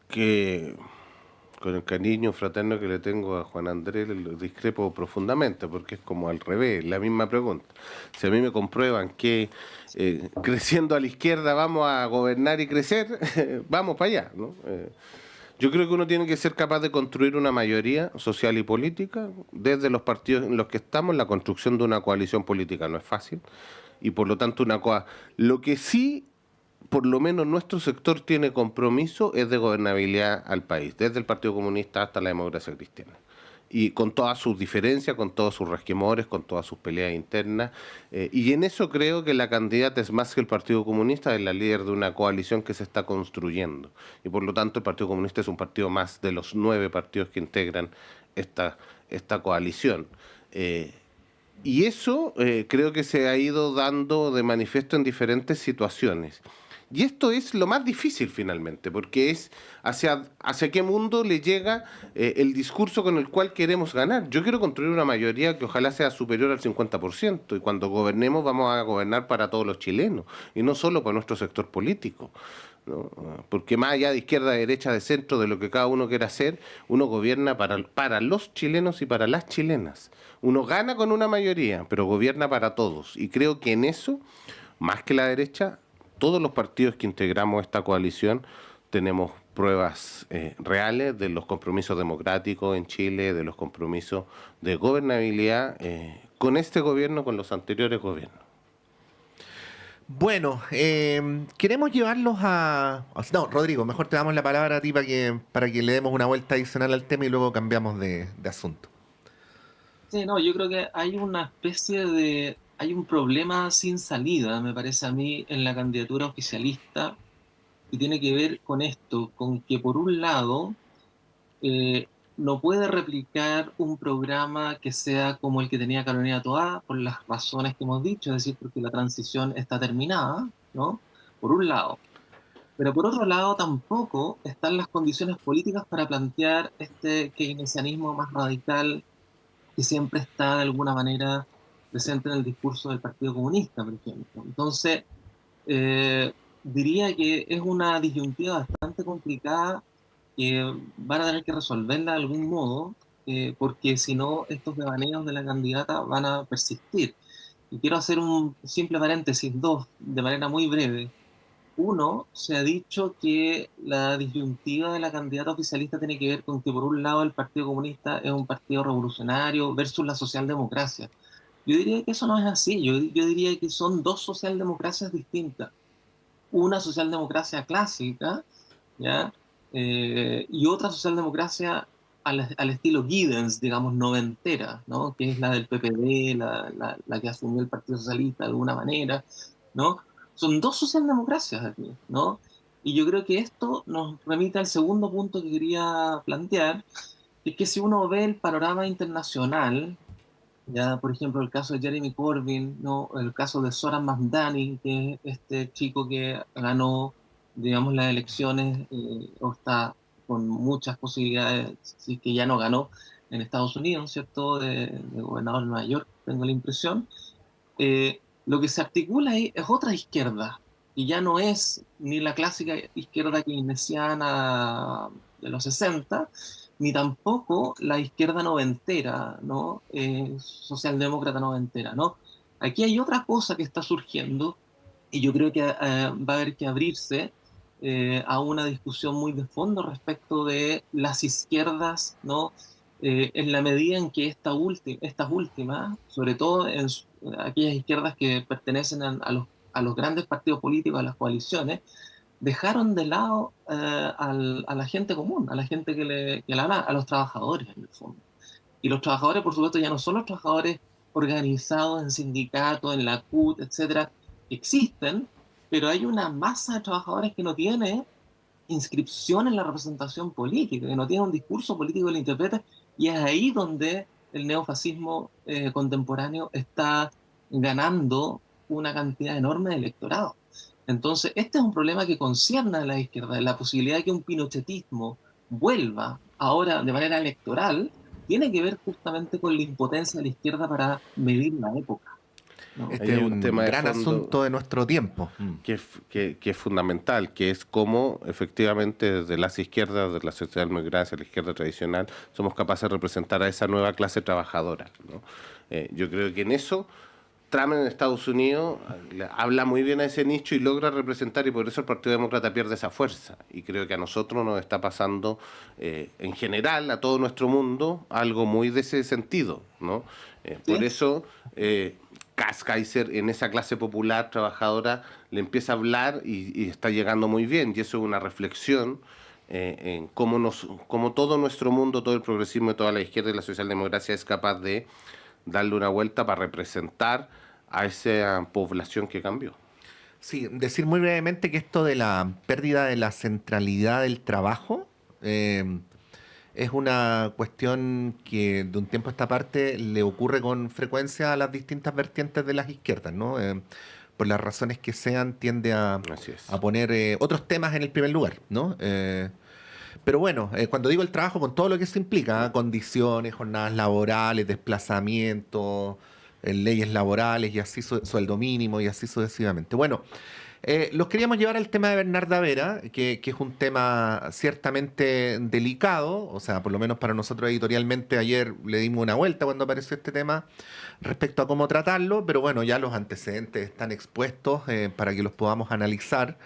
Speaker 3: Que con el cariño fraterno que le tengo a Juan Andrés, lo discrepo profundamente, porque es como al revés, la misma pregunta. Si a mí me comprueban que creciendo a la izquierda vamos a gobernar y crecer, vamos para allá, ¿no? Yo creo que uno tiene que ser capaz de construir una mayoría social y política. Desde los partidos en los que estamos, la construcción de una coalición política no es fácil, y por lo tanto lo que sí, por lo menos nuestro sector tiene compromiso, es de gobernabilidad al país, desde el Partido Comunista hasta la democracia cristiana. Y con todas sus diferencias, con todos sus resquemores, con todas sus peleas internas. Y en eso creo que la candidata es más que el Partido Comunista, es la líder de una coalición que se está construyendo. Y por lo tanto el Partido Comunista es un partido más de los 9 partidos que integran esta coalición. Y eso creo que se ha ido dando de manifiesto en diferentes situaciones. Y esto es lo más difícil finalmente, porque es hacia qué mundo le llega el discurso con el cual queremos ganar. Yo quiero construir una mayoría que ojalá sea superior al 50%, y cuando gobernemos vamos a gobernar para todos los chilenos, y no solo para nuestro sector político, ¿no? Porque más allá de izquierda, de derecha, de centro, de lo que cada uno quiera hacer, uno gobierna para los chilenos y para las chilenas. Uno gana con una mayoría, pero gobierna para todos. Y creo que en eso, más que la derecha, todos los partidos que integramos esta coalición tenemos pruebas reales de los compromisos democráticos en Chile, de los compromisos de gobernabilidad con este gobierno, con los anteriores gobiernos.
Speaker 1: Bueno, queremos llevarlos a... No, Rodrigo, mejor te damos la palabra a ti para que le demos una vuelta adicional al tema y luego cambiamos de asunto.
Speaker 4: Sí, no, yo creo que hay una especie de... Hay un problema sin salida, me parece a mí, en la candidatura oficialista, y tiene que ver con esto, con que por un lado no puede replicar un programa que sea como el que tenía Carolina Toá, por las razones que hemos dicho, es decir, porque la transición está terminada, ¿no? Por un lado. Pero por otro lado tampoco están las condiciones políticas para plantear este keynesianismo más radical que siempre está de alguna manera presente en el discurso del Partido Comunista, por ejemplo. Entonces, diría que es una disyuntiva bastante complicada que van a tener que resolverla de algún modo, porque si no, estos devaneos de la candidata van a persistir. Y quiero hacer un simple paréntesis, dos, de manera muy breve. Uno, se ha dicho que la disyuntiva de la candidata oficialista tiene que ver con que, por un lado, el Partido Comunista es un partido revolucionario versus la socialdemocracia. Yo diría que eso no es así. Yo diría que son dos socialdemocracias distintas. Una socialdemocracia clásica, ¿ya? Y otra socialdemocracia al estilo Giddens, digamos, noventera, ¿no? Que es la del PPD, la que asumió el Partido Socialista de alguna manera, ¿no? Son dos socialdemocracias aquí, ¿no? Y yo creo que esto nos remite al segundo punto que quería plantear, es que si uno ve el panorama internacional, ya, por ejemplo, el caso de Jeremy Corbyn, ¿no? El caso de Zoran Mamdani, que es este chico que ganó, digamos, las elecciones, o está con muchas posibilidades, si que ya no ganó en Estados Unidos, ¿cierto?, de gobernador de Nueva York, tengo la impresión. Lo que se articula ahí es otra izquierda, y ya no es ni la clásica izquierda keynesiana de los 60, ni tampoco la izquierda noventera, ¿no? Socialdemócrata noventera, ¿no? Aquí hay otra cosa que está surgiendo y yo creo que va a haber que abrirse a una discusión muy de fondo respecto de las izquierdas, ¿no? En la medida en que estas últimas, sobre todo en aquellas izquierdas que pertenecen a los grandes partidos políticos, a las coaliciones, dejaron de lado a la gente común, a la gente a los trabajadores, en el fondo. Y los trabajadores, por supuesto, ya no son los trabajadores organizados en sindicatos, en la CUT, etcétera, que existen, pero hay una masa de trabajadores que no tiene inscripción en la representación política, que no tiene un discurso político que lo interprete, y es ahí donde el neofascismo contemporáneo está ganando una cantidad enorme de electorado. Entonces, este es un problema que concierne a la izquierda, la posibilidad de que un pinochetismo vuelva ahora de manera electoral, tiene que ver justamente con la impotencia de la izquierda para medir la época, ¿no?
Speaker 1: Este es un tema gran asunto de nuestro tiempo.
Speaker 3: Que es fundamental, que es cómo efectivamente desde las izquierdas, de la socialdemocracia, la izquierda tradicional, somos capaces de representar a esa nueva clase trabajadora, ¿no? Yo creo que en eso Trump en Estados Unidos habla muy bien a ese nicho y logra representar, y por eso el Partido Demócrata pierde esa fuerza. Y creo que a nosotros nos está pasando, en general, a todo nuestro mundo, algo muy de ese sentido, ¿no? ¿Sí? Por eso Kaiser en esa clase popular trabajadora le empieza a hablar y está llegando muy bien. Y eso es una reflexión en cómo todo nuestro mundo, todo el progresismo, toda la izquierda y la socialdemocracia es capaz de darle una vuelta para representar a esa población que cambió.
Speaker 1: Sí, decir muy brevemente que esto de la pérdida de la centralidad del trabajo es una cuestión que de un tiempo a esta parte le ocurre con frecuencia a las distintas vertientes de las izquierdas, ¿no? Por las razones que sean, tiende a poner otros temas en el primer lugar, ¿no? Pero bueno, cuando digo el trabajo, con todo lo que eso implica, condiciones, jornadas laborales, desplazamiento, leyes laborales y así sueldo mínimo y así sucesivamente. Bueno, Los queríamos llevar al tema de Bernarda Vera, que es un tema ciertamente delicado, o sea, por lo menos para nosotros editorialmente ayer le dimos una vuelta cuando apareció este tema respecto a cómo tratarlo, pero bueno, ya los antecedentes están expuestos para que los podamos analizar.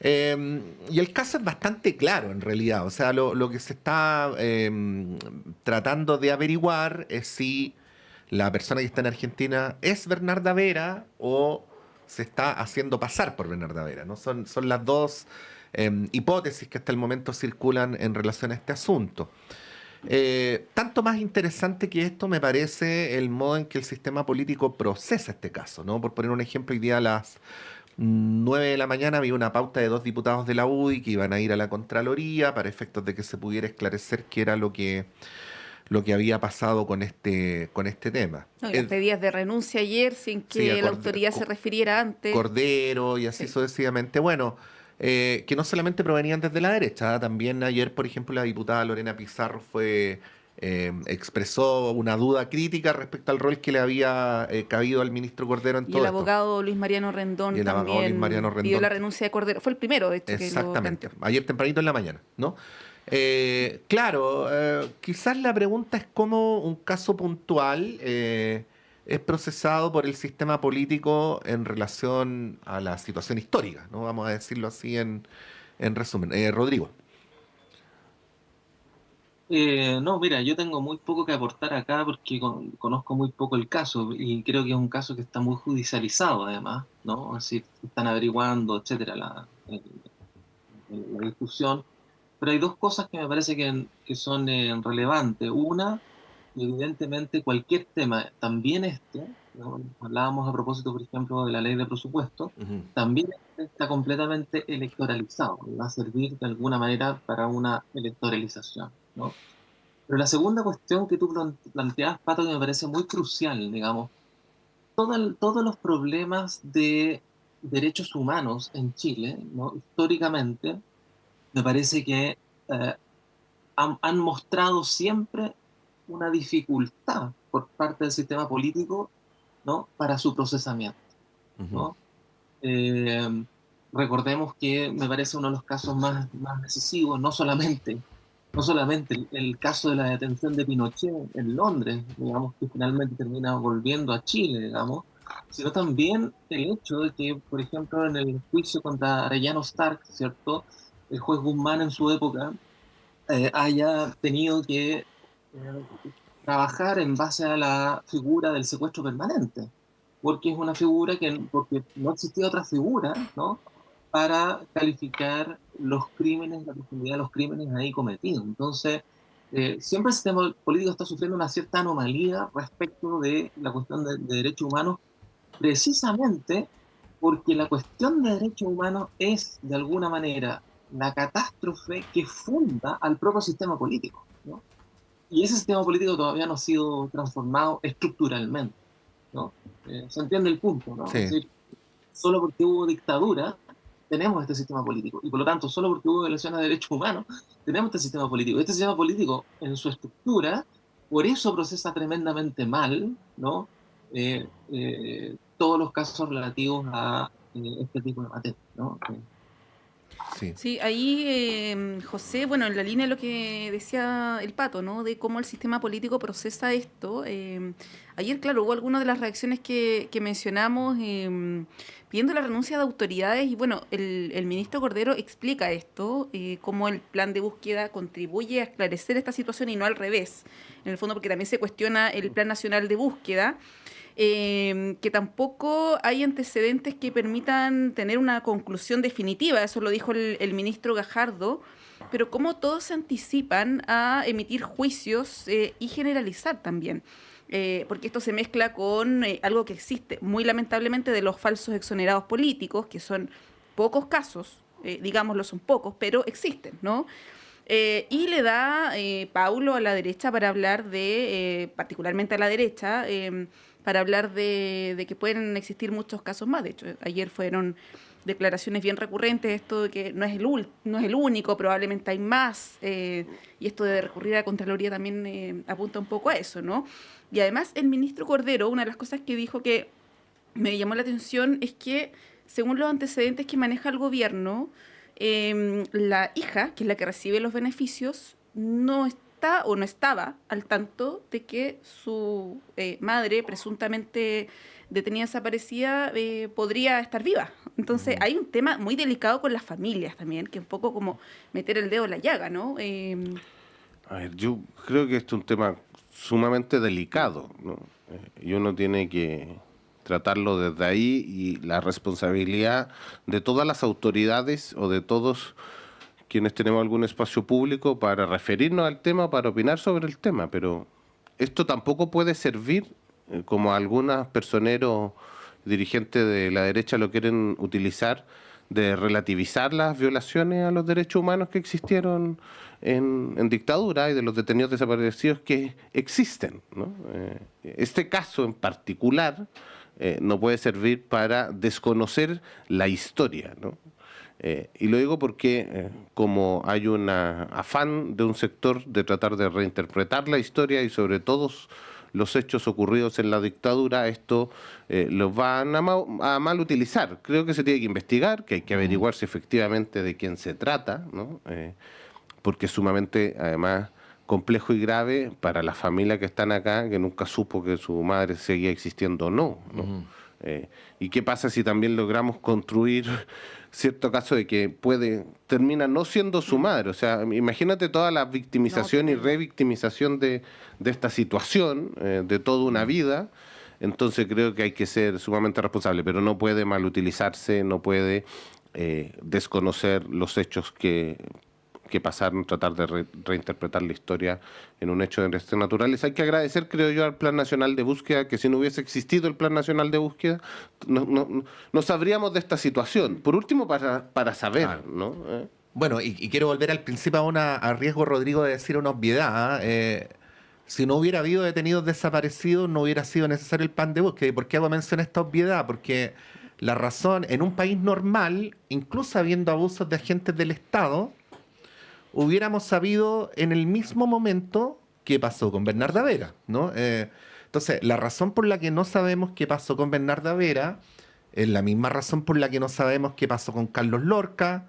Speaker 1: Y el caso es bastante claro en realidad, o sea, lo que se está tratando de averiguar es si la persona que está en Argentina es Bernarda Vera o se está haciendo pasar por Bernarda Vera, ¿no? Son las dos hipótesis que hasta el momento circulan en relación a este asunto. Tanto más interesante que esto me parece el modo en que el sistema político procesa este caso, ¿no? Por poner un ejemplo, hoy día a las 9 de la mañana había una pauta de 2 diputados de la UDI que iban a ir a la Contraloría para efectos de que se pudiera esclarecer qué era lo que había pasado con este tema.
Speaker 2: No, y las pedidas de renuncia ayer sin que la autoridad se refiriera antes.
Speaker 1: Cordero y así sucesivamente. Bueno, que no solamente provenían desde la derecha, también ayer, por ejemplo, la diputada Lorena Pizarro expresó una duda crítica respecto al rol que le había cabido al ministro Cordero en todo esto.
Speaker 2: Y el abogado Luis Mariano Rendón también pidió la renuncia de Cordero. Fue el primero, de hecho,
Speaker 1: exactamente, que ayer tempranito en la mañana, ¿no? Claro, quizás la pregunta es cómo un caso puntual es procesado por el sistema político en relación a la situación histórica, ¿no? Vamos a decirlo así en resumen. Rodrigo.
Speaker 4: No, mira, yo tengo muy poco que aportar acá porque conozco muy poco el caso y creo que es un caso que está muy judicializado además, ¿no? Es decir, están averiguando, etcétera, la discusión. Pero hay dos cosas que me parece que son relevantes. Una, evidentemente cualquier tema, también ¿no? Hablábamos a propósito, por ejemplo, de la ley de presupuesto, también está completamente electoralizado, va a servir de alguna manera para una electoralización, ¿no? Pero la segunda cuestión que tú planteas, Pato, que me parece muy crucial, digamos, todos los problemas de derechos humanos en Chile, ¿no? Históricamente, me parece que han mostrado siempre una dificultad por parte del sistema político, ¿no? Para su procesamiento, ¿no? Recordemos que me parece uno de los casos más decisivos, no solamente el caso de la detención de Pinochet en Londres, digamos, que finalmente termina volviendo a Chile, digamos, sino también el hecho de que, por ejemplo, en el juicio contra Arellano Stark, ¿cierto?, el juez Guzmán en su época haya tenido que trabajar en base a la figura del secuestro permanente, porque es una figura porque no existía otra figura, ¿no?, para calificar los crímenes, la profundidad de los crímenes ahí cometidos. Entonces, siempre el sistema político está sufriendo una cierta anomalía respecto de la cuestión de derechos humanos, precisamente porque la cuestión de derechos humanos es, de alguna manera, la catástrofe que funda al propio sistema político, ¿no? Y ese sistema político todavía no ha sido transformado estructuralmente, ¿no? Se entiende el punto, ¿no?
Speaker 1: Sí.
Speaker 4: Es decir, solo porque hubo dictadura tenemos este sistema político, y por lo tanto, solo porque hubo violaciones de derechos humanos tenemos este sistema político. Este sistema político, en su estructura, por eso procesa tremendamente mal, ¿no? Todos los casos relativos a este tipo de materia, ¿no?
Speaker 2: Sí, ahí, José, bueno, en la línea de lo que decía el Pato, ¿no?, de cómo el sistema político procesa esto. Ayer, claro, hubo algunas de las reacciones que mencionamos pidiendo la renuncia de autoridades y, bueno, el ministro Cordero explica esto, cómo el plan de búsqueda contribuye a esclarecer esta situación y no al revés, en el fondo porque también se cuestiona el Plan Nacional de Búsqueda, que tampoco hay antecedentes que permitan tener una conclusión definitiva, eso lo dijo el ministro Gajardo, pero cómo todos se anticipan a emitir juicios y generalizar también, porque esto se mezcla con algo que existe, muy lamentablemente, de los falsos exonerados políticos, que son pocos casos, digámoslo, son pocos, pero existen, ¿no? Y le da Paulo a la derecha para hablar de, particularmente a la derecha, para hablar de que pueden existir muchos casos más. De hecho, ayer fueron declaraciones bien recurrentes, esto de que no es el único, probablemente hay más, y esto de recurrir a la Contraloría también apunta un poco a eso, ¿no? Y además el ministro Cordero, una de las cosas que dijo que me llamó la atención es que según los antecedentes que maneja el gobierno, la hija, que es la que recibe los beneficios, no está o no estaba al tanto de que su madre, presuntamente detenida desaparecida, podría estar viva. Entonces hay un tema muy delicado con las familias también, que es un poco como meter el dedo en la llaga, ¿no?
Speaker 3: A ver, yo creo que este es un tema sumamente delicado, ¿no? Y uno tiene que tratarlo desde ahí, y la responsabilidad de todas las autoridades o de todos quienes tenemos algún espacio público para referirnos al tema, para opinar sobre el tema. Pero esto tampoco puede servir, como algunos personeros dirigentes de la derecha lo quieren utilizar, de relativizar las violaciones a los derechos humanos que existieron en dictadura y de los detenidos desaparecidos que existen, ¿no? Este caso en particular no puede servir para desconocer la historia, ¿no? Y lo digo porque como hay un afán de un sector de tratar de reinterpretar la historia y sobre todo los hechos ocurridos en la dictadura, esto los van a mal utilizar. Creo que se tiene que investigar, que hay que averiguar si efectivamente de quién se trata, ¿no? Porque es sumamente, además, complejo y grave para la familia que están acá, que nunca supo que su madre seguía existiendo o no, ¿no? ¿Y qué pasa si también logramos construir cierto caso de que termina no siendo su madre? O sea, imagínate toda la victimización y revictimización de esta situación, de toda una vida. Entonces creo que hay que ser sumamente responsable, pero no puede malutilizarse, no puede desconocer los hechos que pasaron, tratar de reinterpretar la historia en un hecho de desastres naturales. Hay que agradecer, creo yo, al Plan Nacional de Búsqueda, que si no hubiese existido el Plan Nacional de Búsqueda, no sabríamos de esta situación. Por último, para saber, ¿no?
Speaker 1: Bueno, y quiero volver al principio a riesgo, Rodrigo, de decir una obviedad. Si no hubiera habido detenidos desaparecidos, no hubiera sido necesario el plan de búsqueda. ¿Y por qué hago mención a esta obviedad? Porque la razón, en un país normal, incluso habiendo abusos de agentes del Estado, hubiéramos sabido en el mismo momento qué pasó con Bernarda Vera, ¿no? Entonces, la razón por la que no sabemos qué pasó con Bernarda Vera es la misma razón por la que no sabemos qué pasó con Carlos Lorca,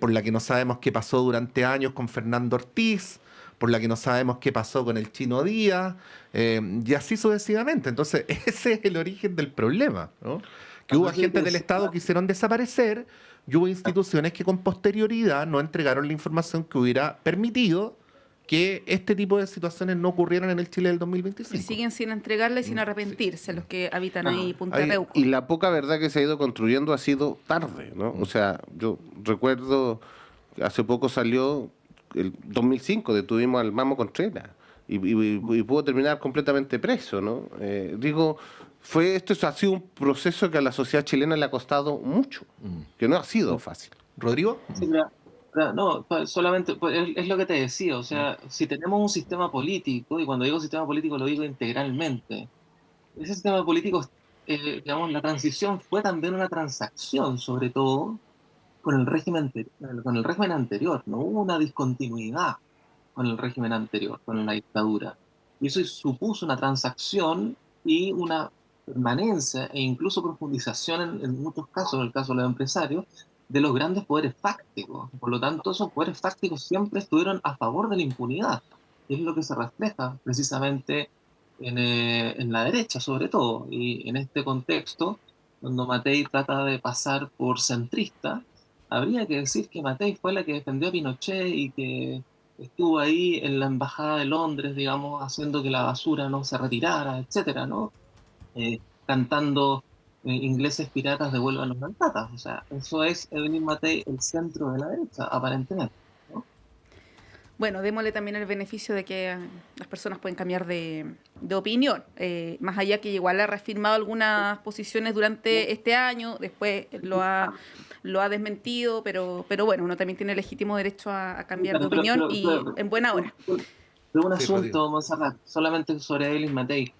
Speaker 1: por la que no sabemos qué pasó durante años con Fernando Ortiz, por la que no sabemos qué pasó con el Chino Díaz, y así sucesivamente. Entonces, ese es el origen del problema, ¿no? Que hubo agentes del Estado que hicieron desaparecer, y hubo instituciones que con posterioridad no entregaron la información que hubiera permitido que este tipo de situaciones no ocurrieran en el Chile del 2025.
Speaker 2: Y siguen sin entregarla y sin arrepentirse los que habitan ahí Punta Peuco.
Speaker 3: Y la poca verdad que se ha ido construyendo ha sido tarde, ¿no? O sea, yo recuerdo que hace poco salió, el 2005, detuvimos al Mamo Contreras y pudo terminar completamente preso, ¿no? Esto ha sido un proceso que a la sociedad chilena le ha costado mucho, que no ha sido fácil.
Speaker 1: ¿Rodrigo?
Speaker 4: Sí, no, solamente es lo que te decía, o sea, si tenemos un sistema político, y cuando digo sistema político lo digo integralmente, ese sistema político, digamos, la transición fue también una transacción, sobre todo con el régimen anterior, no hubo una discontinuidad con el régimen anterior, con la dictadura, y eso supuso una transacción y una permanencia e incluso profundización en muchos casos, en el caso de los empresarios, de los grandes poderes fácticos. Por lo tanto, esos poderes fácticos siempre estuvieron a favor de la impunidad. Es lo que se refleja precisamente en la derecha, sobre todo. Y en este contexto, cuando Matei trata de pasar por centrista, habría que decir que Matei fue la que defendió a Pinochet y que estuvo ahí en la embajada de Londres, digamos, haciendo que la basura no se retirara, etcétera, ¿no? Cantando ingleses piratas devuelvan los mandatas. O sea, eso es Evelyn Matei, el centro de la derecha, aparentemente, ¿no?
Speaker 2: Bueno, démosle también el beneficio de que las personas pueden cambiar de opinión. Más allá que igual ha reafirmado algunas posiciones durante este año, después lo ha desmentido, pero bueno, uno también tiene legítimo derecho a cambiar de opinión y en buena hora.
Speaker 4: Pero un asunto, Monserrat, solamente sobre Evelyn Matei.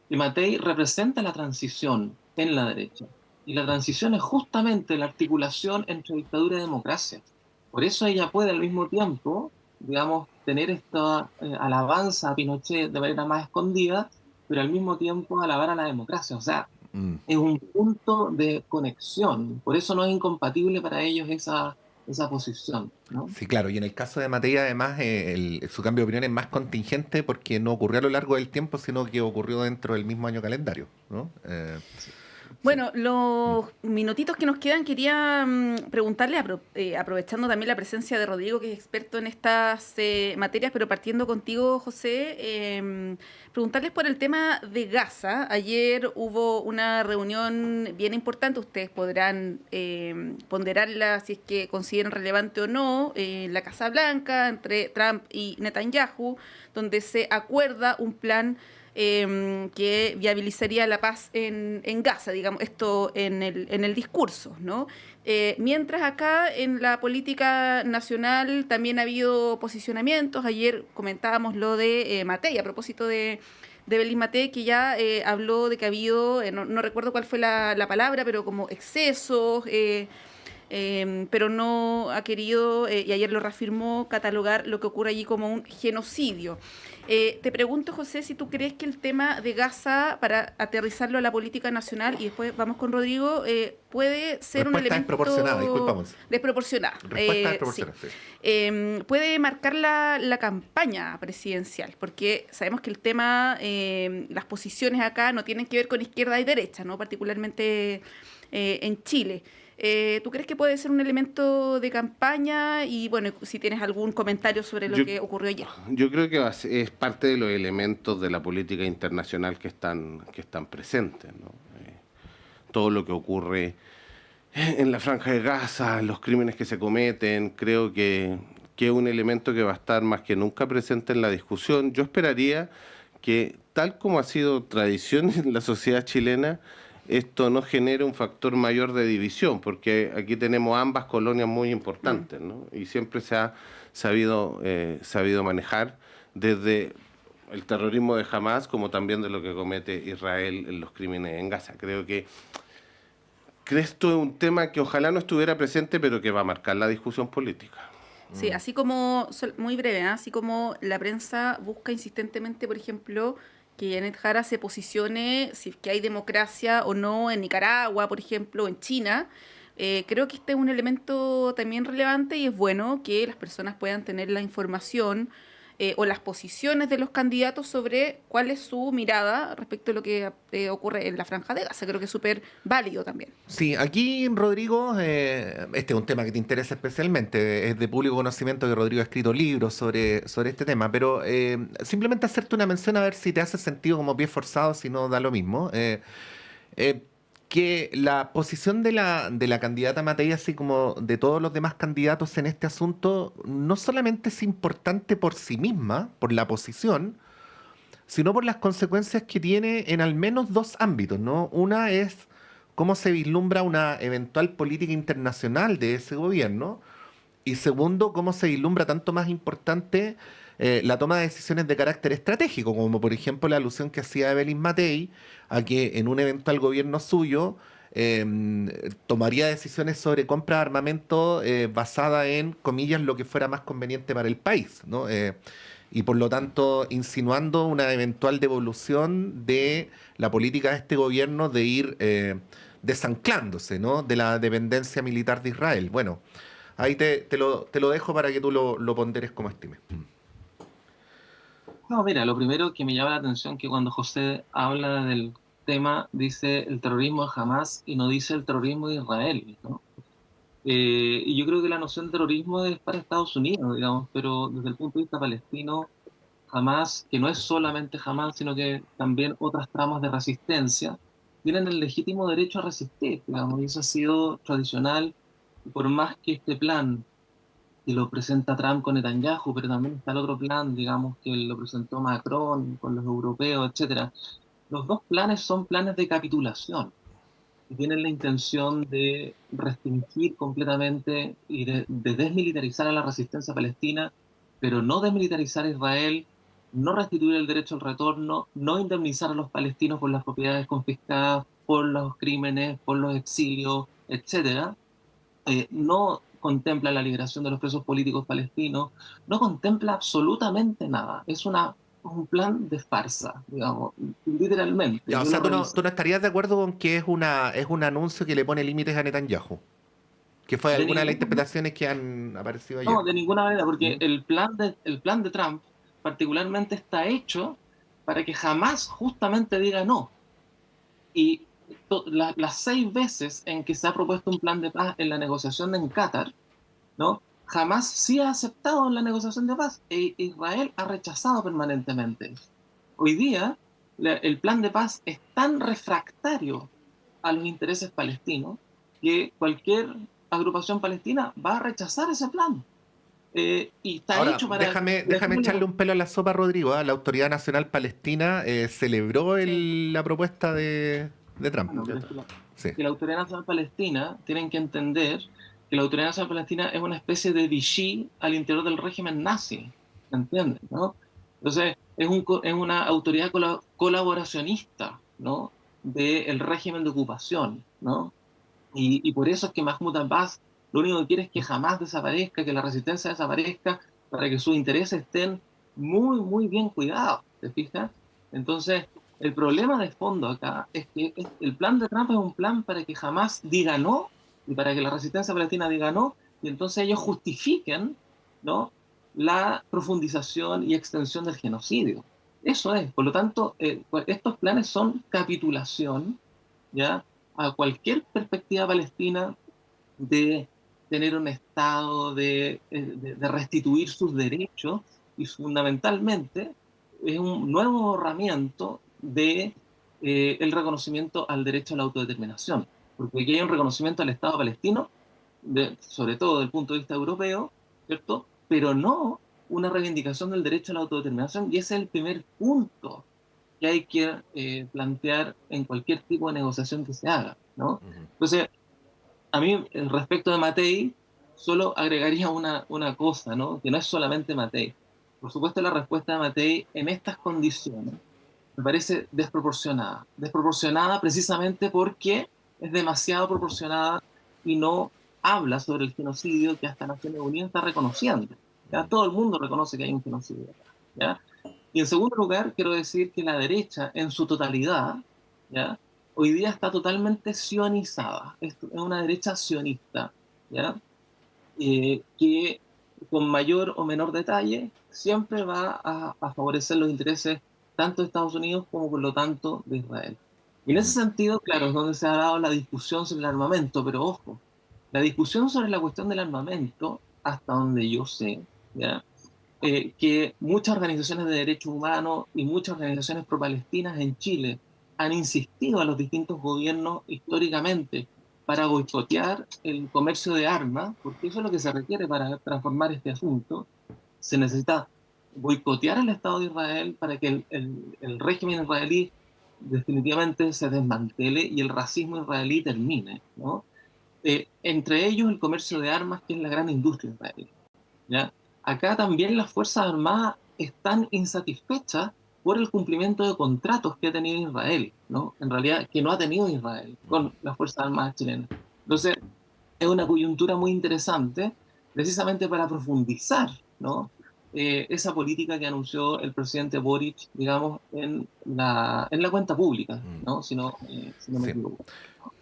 Speaker 4: Y Matei representa la transición en la derecha. Y la transición es justamente la articulación entre dictadura y democracia. Por eso ella puede al mismo tiempo, digamos, tener esta alabanza a Pinochet de manera más escondida, pero al mismo tiempo alabar a la democracia. O sea, es un punto de conexión. Por eso no es incompatible para ellos esa posición, ¿no?
Speaker 1: Sí, claro, y en el caso de Matei, además, su cambio de opinión es más contingente porque no ocurrió a lo largo del tiempo, sino que ocurrió dentro del mismo año calendario, ¿no?
Speaker 2: Bueno, los minutitos que nos quedan, quería preguntarle, aprovechando también la presencia de Rodrigo, que es experto en estas materias, pero partiendo contigo, José, preguntarles por el tema de Gaza. Ayer hubo una reunión bien importante, ustedes podrán ponderarla si es que consideran relevante o no, en la Casa Blanca, entre Trump y Netanyahu, donde se acuerda un plan que viabilizaría la paz en Gaza, digamos, esto en el discurso, ¿no? Mientras acá en la política nacional también ha habido posicionamientos. Ayer comentábamos lo de Matei, a propósito de Belis Matei, que ya habló de que ha habido, no recuerdo cuál fue la palabra, pero como excesos, pero no ha querido, y ayer lo reafirmó, catalogar lo que ocurre allí como un genocidio. Te pregunto, José, si tú crees que el tema de Gaza, para aterrizarlo a la política nacional, y después vamos con Rodrigo, puede ser un elemento
Speaker 1: desproporcionada, disculpamos.
Speaker 2: Desproporcionada.
Speaker 1: Respuesta desproporcionada, sí.
Speaker 2: Puede marcar la campaña presidencial, porque sabemos que el tema, las posiciones acá no tienen que ver con izquierda y derecha, ¿no? Particularmente en Chile. ¿Tú crees que puede ser un elemento de campaña? Y bueno, si tienes algún comentario sobre lo que ocurrió ayer.
Speaker 3: Yo creo que es parte de los elementos de la política internacional que están presentes, ¿no? Todo lo que ocurre en la Franja de Gaza, los crímenes que se cometen, creo que es un elemento que va a estar más que nunca presente en la discusión. Yo esperaría que, tal como ha sido tradición en la sociedad chilena, esto no genere un factor mayor de división, porque aquí tenemos ambas colonias muy importantes, ¿no? Y siempre se ha sabido manejar desde el terrorismo de Hamás como también de lo que comete Israel en los crímenes en Gaza. Creo que esto es un tema que ojalá no estuviera presente, pero que va a marcar la discusión política.
Speaker 2: Sí, así como, muy breve, ¿eh? Así como la prensa busca insistentemente, por ejemplo, que Janet Jara se posicione si es que hay democracia o no en Nicaragua, por ejemplo, o en China. Creo que este es un elemento también relevante y es bueno que las personas puedan tener la información o las posiciones de los candidatos sobre cuál es su mirada respecto a lo que ocurre en la Franja de Gaza. Creo que es súper válido también.
Speaker 1: Sí, aquí, Rodrigo, este es un tema que te interesa especialmente. Es de público conocimiento que Rodrigo ha escrito libros sobre este tema, pero simplemente hacerte una mención a ver si te hace sentido como pie forzado, si no da lo mismo. Que la posición de la candidata Matei, así como de todos los demás candidatos en este asunto, no solamente es importante por sí misma, por la posición, sino por las consecuencias que tiene en al menos dos ámbitos, ¿no? Una es cómo se vislumbra una eventual política internacional de ese gobierno, y segundo, cómo se vislumbra, tanto más importante, la toma de decisiones de carácter estratégico, como por ejemplo la alusión que hacía Belis Matei a que en un eventual gobierno suyo tomaría decisiones sobre compra de armamento basada en, comillas, lo que fuera más conveniente para el país, ¿no? Y por lo tanto insinuando una eventual devolución de la política de este gobierno de ir desanclándose, ¿no?, de la dependencia militar de Israel. Bueno, ahí te lo dejo para que tú lo ponderes como estimes.
Speaker 4: No, mira, lo primero que me llama la atención es que cuando José habla del tema, dice el terrorismo de Hamás y no dice el terrorismo de Israel, ¿no? Y yo creo que la noción de terrorismo es para Estados Unidos, digamos, pero desde el punto de vista palestino, Hamás, que no es solamente Hamás, sino que también otras tramas de resistencia, tienen el legítimo derecho a resistir, digamos, y eso ha sido tradicional, por más que este plan que lo presenta Trump con Netanyahu, pero también está el otro plan, digamos, que lo presentó Macron con los europeos, etcétera. Los dos planes son planes de capitulación, que tienen la intención de restringir completamente y de desmilitarizar a la resistencia palestina, pero no desmilitarizar a Israel, no restituir el derecho al retorno, no indemnizar a los palestinos por las propiedades confiscadas, por los crímenes, por los exilios, etcétera. No contempla la liberación de los presos políticos palestinos, no contempla absolutamente nada. Es una un plan de farsa, digamos, literalmente.
Speaker 1: Ya, o
Speaker 4: Yo
Speaker 1: sea,
Speaker 4: lo
Speaker 1: tú
Speaker 4: revisé.
Speaker 1: no estarías de acuerdo con que es un anuncio que le pone límites a Netanyahu, que fue
Speaker 4: De
Speaker 1: alguna de las
Speaker 4: ningún-
Speaker 1: interpretaciones que han aparecido ayer.
Speaker 4: no, de ninguna manera, porque
Speaker 1: ¿Mm?
Speaker 4: el plan de Trump particularmente está hecho para que jamás justamente diga no. Y las 6 veces en que se ha propuesto un plan de paz en la negociación en Qatar, ¿no? Jamás sí ha aceptado en la negociación de paz e Israel ha rechazado permanentemente. Hoy día el plan de paz es tan refractario a los intereses palestinos que cualquier agrupación palestina va a rechazar ese plan. Y está
Speaker 1: Ahora,
Speaker 4: hecho para...
Speaker 1: déjame echarle un pelo a la sopa, Rodrigo. ¿Ah? La Autoridad Nacional Palestina celebró la propuesta de Trump.
Speaker 4: Bueno, pero es
Speaker 1: Sí.
Speaker 4: que la Autoridad Nacional Palestina tienen que entender que la Autoridad Nacional Palestina es una especie de Vichy al interior del régimen nazi, ¿entienden? ¿No? Entonces, es una autoridad colaboracionista, ¿no? Del régimen de ocupación, ¿no? Y por eso es que Mahmoud Abbas lo único que quiere es que jamás desaparezca, que la resistencia desaparezca, para que sus intereses estén muy, muy bien cuidados, ¿te fijas? Entonces, el problema de fondo acá es que el plan de Trump es un plan para que jamás diga no, y para que la resistencia palestina diga no, y entonces ellos justifiquen, ¿no?, la profundización y extensión del genocidio. Eso es. Por lo tanto, estos planes son capitulación, ¿ya?, a cualquier perspectiva palestina de tener un Estado, de restituir sus derechos, y fundamentalmente es un nuevo borramiento de el reconocimiento al derecho a la autodeterminación. Porque aquí hay un reconocimiento al Estado palestino, sobre todo desde el punto de vista europeo, ¿cierto? Pero no una reivindicación del derecho a la autodeterminación, y ese es el primer punto que hay que plantear en cualquier tipo de negociación que se haga, ¿no? Entonces, a mí, respecto de Matei, solo agregaría una cosa, ¿no?, que no es solamente Matei. Por supuesto, la respuesta de Matei en estas condiciones me parece desproporcionada. Desproporcionada precisamente porque es demasiado proporcionada y no habla sobre el genocidio que hasta Naciones Unidas está reconociendo. ¿Ya? Todo el mundo reconoce que hay un genocidio. ¿Ya? Y en segundo lugar, quiero decir que la derecha, en su totalidad, ¿ya?, hoy día está totalmente sionizada. Es una derecha sionista, ¿ya?, que con mayor o menor detalle siempre va a favorecer los intereses tanto de Estados Unidos como, por lo tanto, de Israel. Y en ese sentido, claro, es donde se ha dado la discusión sobre el armamento, pero ojo, la discusión sobre la cuestión del armamento, hasta donde yo sé, ¿ya?, que muchas organizaciones de derechos humanos y muchas organizaciones pro-palestinas en Chile han insistido a los distintos gobiernos históricamente para boicotear el comercio de armas, porque eso es lo que se requiere para transformar este asunto. Se necesita boicotear al Estado de Israel para que el régimen israelí definitivamente se desmantele y el racismo israelí termine, ¿no? Entre ellos el comercio de armas, que es la gran industria israelí, ¿ya? Acá también las Fuerzas Armadas están insatisfechas por el cumplimiento de contratos que ha tenido Israel, ¿no? En realidad, que no ha tenido Israel con las Fuerzas Armadas chilenas. Entonces, es una coyuntura muy interesante, precisamente para profundizar, ¿no?, esa política que anunció el presidente Boric, digamos, en la cuenta pública, ¿no?, si no me equivoco.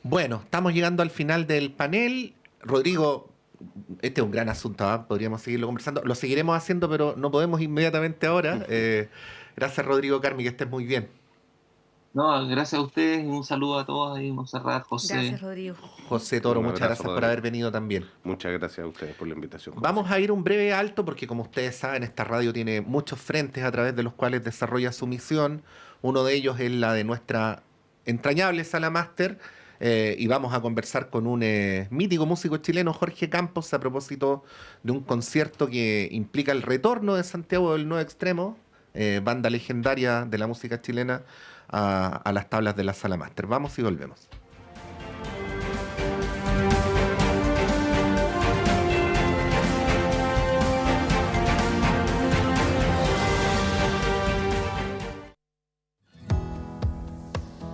Speaker 1: Bueno, estamos llegando al final del panel. Rodrigo, este es un gran asunto, ¿eh? Podríamos seguirlo conversando. Lo seguiremos haciendo, pero no podemos inmediatamente ahora. Gracias, Rodrigo Carmi, que estés muy bien.
Speaker 4: No, gracias a ustedes y un saludo a todos ahí, Montserrat, José.
Speaker 2: Gracias, Rodrigo.
Speaker 1: José Toro,
Speaker 3: Un
Speaker 1: muchas
Speaker 3: abrazo,
Speaker 1: gracias por
Speaker 3: Rodrigo.
Speaker 1: haber venido también.
Speaker 3: Muchas gracias a ustedes por la invitación.
Speaker 1: Vamos a ir un breve alto porque, como ustedes saben, esta radio tiene muchos frentes a través de los cuales desarrolla su misión. Uno de ellos es la de nuestra entrañable sala máster, y vamos a conversar con un mítico músico chileno, Jorge Campos, a propósito de un concierto que implica el retorno de Santiago del Nuevo Extremo, banda legendaria de la música chilena, a las tablas de la sala máster. Vamos y volvemos.